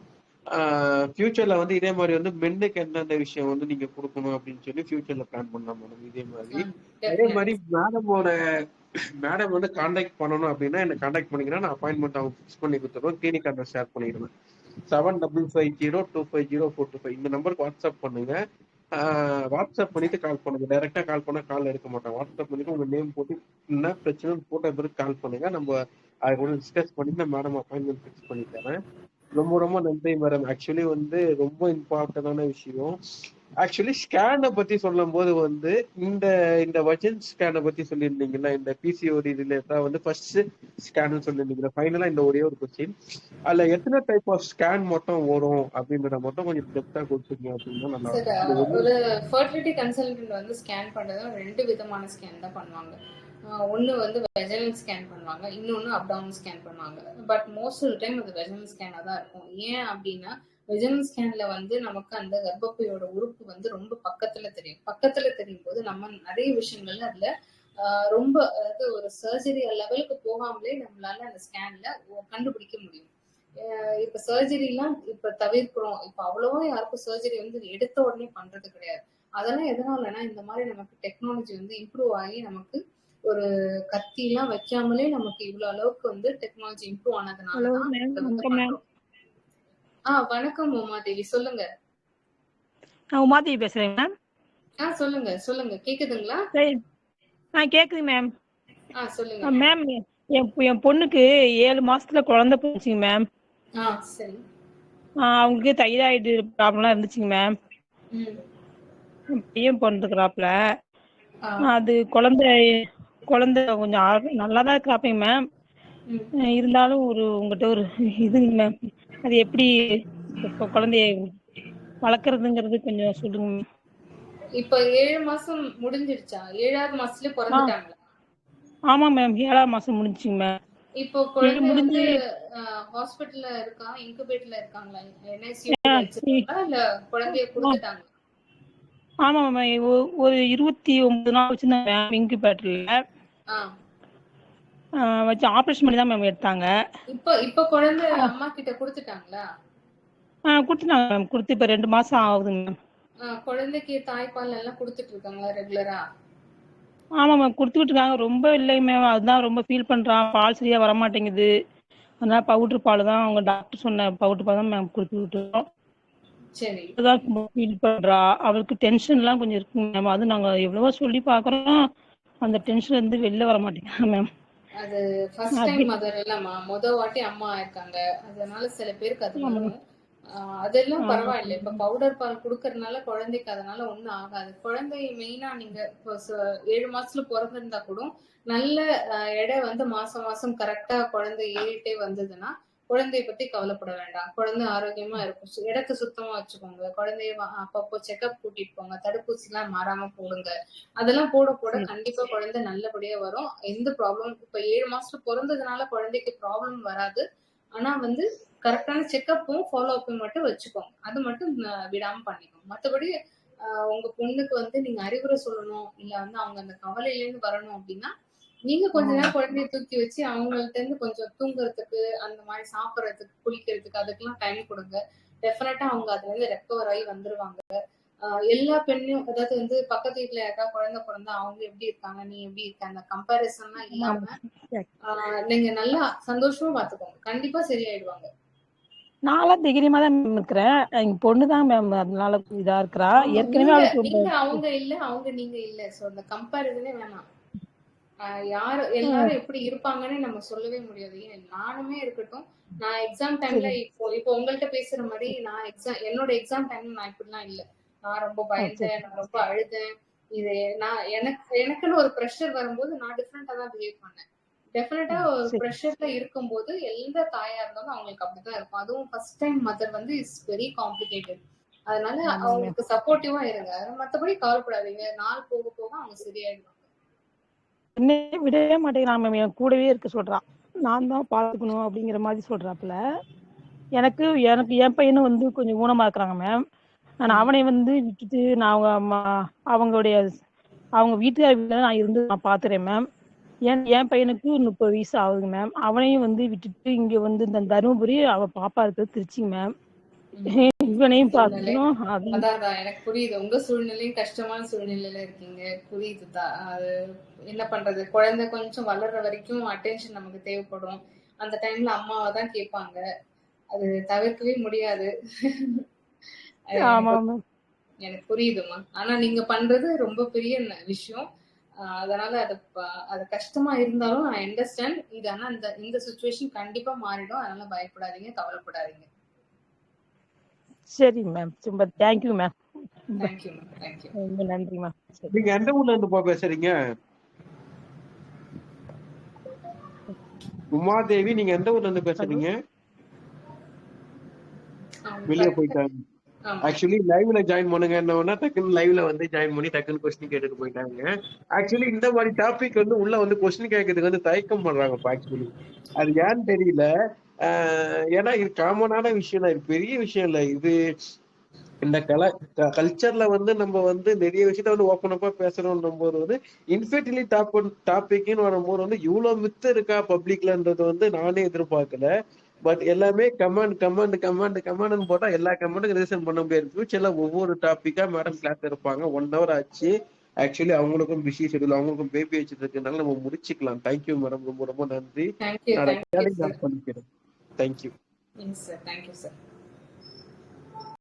ஃபியூச்சர்ல வந்து இதே மாதிரி வந்து மென்னுக்கு எந்தெந்த விஷயம் வந்து நீங்க கொடுக்கணும் அப்படின்னு சொல்லி ஃபியூச்சர்ல பிளான் பண்ணலாம் மேடம். இதே மாதிரி மேடம் வந்து கான்டாக்ட் பண்ணணும் அப்படின்னா என்ன கான்டாக்ட் பண்ணீங்கன்னா நான் அப்பாயின்மெண்ட் அவங்க ஃபிக்ஸ் பண்ணி கொடுத்துருவோம். கிளினிக் அட்ரஸ் ஷேர் பண்ணிடுவேன். 7550-250-425 இந்த நம்பருக்கு வாட்ஸ்அப் பண்ணுங்க. வாட்ஸ்அப் பண்ணிட்டு கால் பண்ணுங்க. டைரக்டா கால் பண்ணா கால் எடுக்க மாட்டேன். வாட்ஸ்அப் பண்ணிட்டு உங்க நேம் போட்டு என்ன பிரச்சனை போட்ட பிறகு கால் பண்ணுங்க. நம்ம அதை கூட டிஸ்கஸ் பண்ணிட்டு நான் மேடம் அப்பாயின்மெண்ட் ஃபிக்ஸ் பண்ணி தரேன். ரொம்ப ரொம்ப நன்றி மேடம். ஆக்சுவலி வந்து ரொம்ப இம்பார்ட்டன்டான விஷயம். ஆக்சுவலி ஸ்கேனை பத்தி சொல்லும் போது வந்து இந்த இந்த வஜன் ஸ்கேனை பத்தி சொல்லியிருந்தீங்கன்னா, இந்த பிசிஓடி ரிலேட்டடா வந்து ஃபர்ஸ்ட் ஸ்கேன் சொல்லியிருந்தீங்க. ஃபைனலா இந்த ஒரே ஒரு கொஸ்டின், அதுல எத்தனை டைப் ஆஃப் ஸ்கேன் மட்டும் வரும் அப்படின்றத மட்டும் கொஞ்சம் டெப்தா கொடுத்துருங்க அப்படின்னா நல்லா சார் இருக்கும். இது ஒண்ணு ஒரு ஃபர்டிலிட்டி கன்சல்டன்ட் வந்து ஸ்கேன் பண்ணுறது 2 விதமான ஸ்கேன் தான் பண்ணுவாங்க. ஒன்று வந்து வெஜனல் ஸ்கேன் பண்ணுவாங்க, இன்னொன்று அப்டாமினல் ஸ்கேன் பண்ணுவாங்க. பட் மோஸ்ட் ஆஃப் டைம் அது வெஜனல் ஸ்கேனாக தான் இருக்கும். ஏன் அப்படின்னா வெஜனல் ஸ்கேன்ல வந்து நமக்கு அந்த கர்ப்பப்பையோட உறுப்பு வந்து ரொம்ப பக்கத்துல தெரியும். பக்கத்துல தெரியும் போது நம்ம நிறைய விஷயங்கள்ல அதுல ரொம்ப, அதாவது ஒரு சர்ஜரி லெவலுக்கு போகாமலே நம்மளால அந்த ஸ்கேன்ல கண்டுபிடிக்க முடியும். இப்ப சர்ஜரிலாம் இப்ப தவிர்க்கிறோம். இப்ப அவ்வளவா யாருக்கும் சர்ஜரி வந்து எடுத்த உடனே பண்றது கிடையாது. அதெல்லாம் எதனாலனா இந்த மாதிரி நமக்கு டெக்னாலஜி வந்து இம்ப்ரூவ் ஆகி நமக்கு ஒரு கத்தி எல்லாம் வைக்காமலே நமக்கு இவ்வளவு அளவுக்கு வந்து டெக்னாலஜி இம்ப்ரூவ் ஹலோ ஆனதுனாலதான் மேம், இதை வந்து வணக்கம் மேம். பண்றோம். வணக்கம் உமாதேவி, சொல்லுங்க. நான் உமாதேவி பேசுறேன் மேம். சொல்லுங்க சொல்லுங்க, கேக்குதுங்களா? சரி, கேக்குது மேம். சொல்லுங்க. மேம், என் பொண்ணுக்கு 7 மாசத்துல குழந்தை போச்சுங்க மேம். சரி. அவங்களுக்கு தைராய்டு ப்ராப்ளம்லாம் இருந்துச்சுங்க மேம். பையன் பிறந்துக்கிறாப்புல. அது குழந்தை கொஞ்சம் நல்லா தான் இருக்கிறாப்பீங்க மேம். இருந்தாலும் உங்ககிட்ட ஒரு இதுங்க மேம், அது எப்படி இப்போ குழந்தைய வளர்க்குறதுங்கிறது கொஞ்சம் சொல்லுங்க மேம். இப்ப 7 மாசம் முடிஞ்சிருச்சா? 7வது மாசத்துல பிறந்துட்டாங்களா? ஆமா மேம், 7ஆம் மாசம் முடிஞ்சுங்க மேம். இப்போ குழந்தை வந்து ஹாஸ்பிடல்ல இருக்கா, இன்குபேட்டர்ல இருக்காங்களா, NICU வச்சிருக்காங்களா, இல்ல குழந்தைய கொடுத்துட்டாங்க? ஆமா மேம், ஒரு 29 நாள் வச்சிருந்தாங்க மேம் இன்குபேட்டர்ல. வச்சு ஆபரேஷன் பண்ணி தான் மேம் எடுத்தாங்க. இப்ப குழந்தை அம்மா கிட்ட கொடுத்துட்டாங்களா? கொடுத்துட்டாங்க மேம். கொடுத்து இப்ப 2 மாசம் ஆகுதுங்க மேம். குழந்தைக்கு தாய்ப்பால் எல்லாம் கொடுத்துட்டு இருக்காங்களா ரெகுலரா? ஆமா மேம், கொடுத்துட்டு இருக்காங்க. ரொம்ப இல்லைங்க மேம், அதுதான் ரொம்ப ஃபீல் பண்றான். பால் சரியா வர மாட்டேங்குது. அதனால பவுடர் பால் தான், அவங்க டாக்டர் சொன்ன பவுடர் பால் தான் மேம் கொடுத்து விட்டுருக்கோம். சரி. அதான் ஃபீல் பண்றா. அவளுக்கு டென்ஷன்லாம் கொஞ்சம் இருக்குங்க மேம். அது நாங்க எவ்வளவோ சொல்லி பாக்குறோம், அந்த டென்ஷன் வந்து வெளில வர மாட்டேங்குது மேம். அது ஃபர்ஸ்ட் டைம் மதர் இல்லம்மா, முத வாட்டி அம்மா இருக்காங்க. அதனால சில பேருக்கு அது வரும். அதெல்லாம் பரவாயில்ல. இப்ப பவுடர் பால் குடுக்கறதுனால குழந்தைக்கு அதனால ஒண்ணும் ஆகாது. குழந்தை மெயினா நீங்க 7 மாசத்துல பிறந்திருந்தா கூட நல்ல எடை வந்து மாசம் மாசம் கரெக்டா குழந்தை ஏறிட்டே வந்ததுன்னா குழந்தைய பத்தி கவலைப்பட வேண்டாம். குழந்தை ஆரோக்கியமா இருக்கும். இடத்தை சுத்தமா வச்சுக்கோங்க. குழந்தைய அப்பப்போ செக்அப் கூட்டிட்டு போங்க. தடுப்பூசி எல்லாம் மாறாம போடுங்க. அதெல்லாம் போட போட கண்டிப்பா குழந்தை நல்லபடியா வரும். எந்த ப்ராப்ளம் இப்ப 7 மாசத்துல பிறந்ததுனால குழந்தைக்கு ப்ராப்ளம் வராது. ஆனா வந்து கரெக்டான செக்அப்பும் ஃபாலோ அப்பும் மட்டும் வச்சுக்கோங்க. அது மட்டும் விடாம பண்ணிக்கோங்க. மத்தபடி உங்க பொண்ணுக்கு வந்து நீங்க அறிவுரை சொல்லணும், இல்ல வந்து அவங்க அந்த கவலையில இருந்து வரணும் அப்படின்னா நீங்க கொஞ்ச நேரம் குழந்தைய தூக்கி வச்சு அவங்கள்ட்ட இருந்து கொஞ்சம் தூங்குறதுக்கு, அந்த மாதிரி சாப்பிடறதுக்கு, குளிக்கிறதுக்கு அதுக்கெல்லாம் டைம் கொடுங்க. டெஃபினட்டா அவங்க அதுல இருந்து ரெக்கவர் ஆகி வந்துருவாங்க. எல்லா பெண்ணையும், அதாவது வந்து பக்கத்து வீட்டுல யாருக்கா குழந்தை பிறந்தா அவங்க எப்படி இருக்காங்க, நீ எப்படி இருக்க, அந்த கம்பேரிசன்லாம் இல்லாம நீங்க நல்லா சந்தோஷமா பாத்துக்கோங்க. கண்டிப்பா சரியாயிடுவாங்க. நான்லாம் தைரியமா தான் மேம் இருக்கிறேன். எங்க பொண்ணு தான் மேம் அதனால இதா இருக்கிறா. ஏற்கனவே நீங்க அவங்க இல்ல, அவங்க நீங்க இல்ல. சோ அந்த கம்பேரிசனே வேணாம். யாரு எல்லாரும் எப்படி இருப்பாங்கன்னு நம்ம சொல்லவே முடியாது. நானுமே இருக்கட்டும், நான் எக்ஸாம் டைம்ல இப்போ உங்கள்ட்ட பேசுற மாதிரி நான் என்னோட எக்ஸாம் டைம்ல நான் இப்படிலாம் இல்ல. நான் ரொம்ப பயந்தேன், நான் ரொம்ப அழுதேன். இது நான் எனக்குன்னு ஒரு ப்ரெஷர் வரும்போது நான் டிஃப்ரெண்டா தான் பிஹேவ் பண்ணேன். டெஃபினட்டா ஒரு ப்ரெஷர்ல இருக்கும்போது எந்த தாயா இருந்தாலும் அவங்களுக்கு அப்படிதான் இருக்கும். அதுவும் ஃபர்ஸ்ட் டைம் மதர் வந்து இஸ் வெரி காம்ப்ளிகேட்டட். அதனால அவங்களுக்கு சப்போர்ட்டிவா இருங்க. மத்தபடி கவலைப்படாதீங்க. நாள் போக போக அவங்க சரியாயிடுவாங்க. என்னையே விடவே மாட்டேங்கிறான் மேம். என் கூடவே இருக்க சொல்றான். நான் தான் பாத்துக்கணும் அப்படிங்கிற மாதிரி சொல்றாப்புல. எனக்கு என் பையனும் வந்து கொஞ்சம் ஊனமா இருக்கிறாங்க மேம். நான் அவனை வந்து விட்டுட்டு நான் அவங்க வீட்டுக்கார வீட்டுல நான் இருந்து நான் பாத்துறேன் மேம். என் பையனுக்கு 30 வயசு ஆகுது மேம். அவனையும் வந்து விட்டுட்டு இங்க வந்து இந்த தருமபுரி அவ பாப்பா இருக்கிறது திருச்சி மேம். இவனையும் பாத்துக்கணும். அதான் எனக்கு புரியுது. உங்க சூழ்நிலையும் கஷ்டமான சூழ்நிலையில இருக்கீங்க. புரியுதுதான். அது என்ன பண்றது, குழந்தை கொஞ்சம் வளர்ற வரைக்கும் அட்டென்ஷன் நமக்கு தேவைப்படும். அந்த டைம்ல அம்மாவை தான் கேட்பாங்க. அது தவிர்க்கவே முடியாது. எனக்கு புரியுதுமா. ஆனா நீங்க பண்றது ரொம்ப பெரிய விஷயம். அதனால அது கஷ்டமா இருந்தாலும் நான் அண்டர்ஸ்டாண்ட் இது. ஆனா இந்த சுச்சுவேஷன் கண்டிப்பா மாறிடும். அதனால பயப்படாதீங்க, கவலைப்படாதீங்க. சரி மேம். ரொம்ப thank you ma'am. Thank you ma'am. Thank you. ரொம்ப நன்றி மேம். சரி. நீங்க எந்த ஊர்ல இருந்துப்பா பேசுறீங்க? உமாதேவி, நீங்க எந்த ஊர்ல இருந்து ஹலோ. பேசுறீங்க? வெளியே போயிட்டாங்க. ஆக்சுவலி லைவ்ல ஜாயின் பண்ணுங்கன்னா டக்குன்னு லைவ்ல வந்து ஜாயின் பண்ணி டக்குன்னு கொஸ்டின் கேட்டுட்டு போயிட்டாங்க. ஆக்சுவலி இந்த மாதிரி டாபிக் வந்து உள்ள வந்து கொஸ்டின் கேட்கறதுக்கு வந்து தயக்கம் பண்றாங்கப்பா. ஆக்சுவலி அது ஏன்னு தெரியல. ஏன்னா இது காமனான விஷயம் தான், இது பெரிய விஷயம் இல்ல. இது இந்த கல்ச்சர்ல வந்து நம்ம வந்து நிறைய விஷயத்த வந்து ஓப்பன் அப்பா பேசுறோம் போது வந்து இன்ஃபெர்டிலிட்டி டாபிக்னு வரும்போது வந்து இவ்வளவு மித்து இருக்கா பப்ளிக்லன்றது வந்து நானே எதிர்பார்க்கல. பட் எல்லாமே கமெண்ட் போட்டா எல்லா கமெண்ட்டுக்கும் ரீசன் பண்ண முடியாது. ஃபியூச்சர்ல ஒவ்வொரு டாபிக்கா மேடம் கிளாஸ் இருப்பாங்க. 1 hour ஆச்சு. ஆக்சுவலி அவங்களுக்கும் பிஸி ஷெட்யூல், அவங்களுக்கும் பேபி வச்சுட்டு இருக்கனால நம்ம முடிச்சுக்கலாம். தேங்க்யூ மேடம், ரொம்ப ரொம்ப நன்றி. தேங்க்யூ. நான் தேங்க்யூ ரெக்கார்டிங் சார். ஆஃப் பண்ணிக்கிறேன். Thank you. Yes sir. Thank you sir.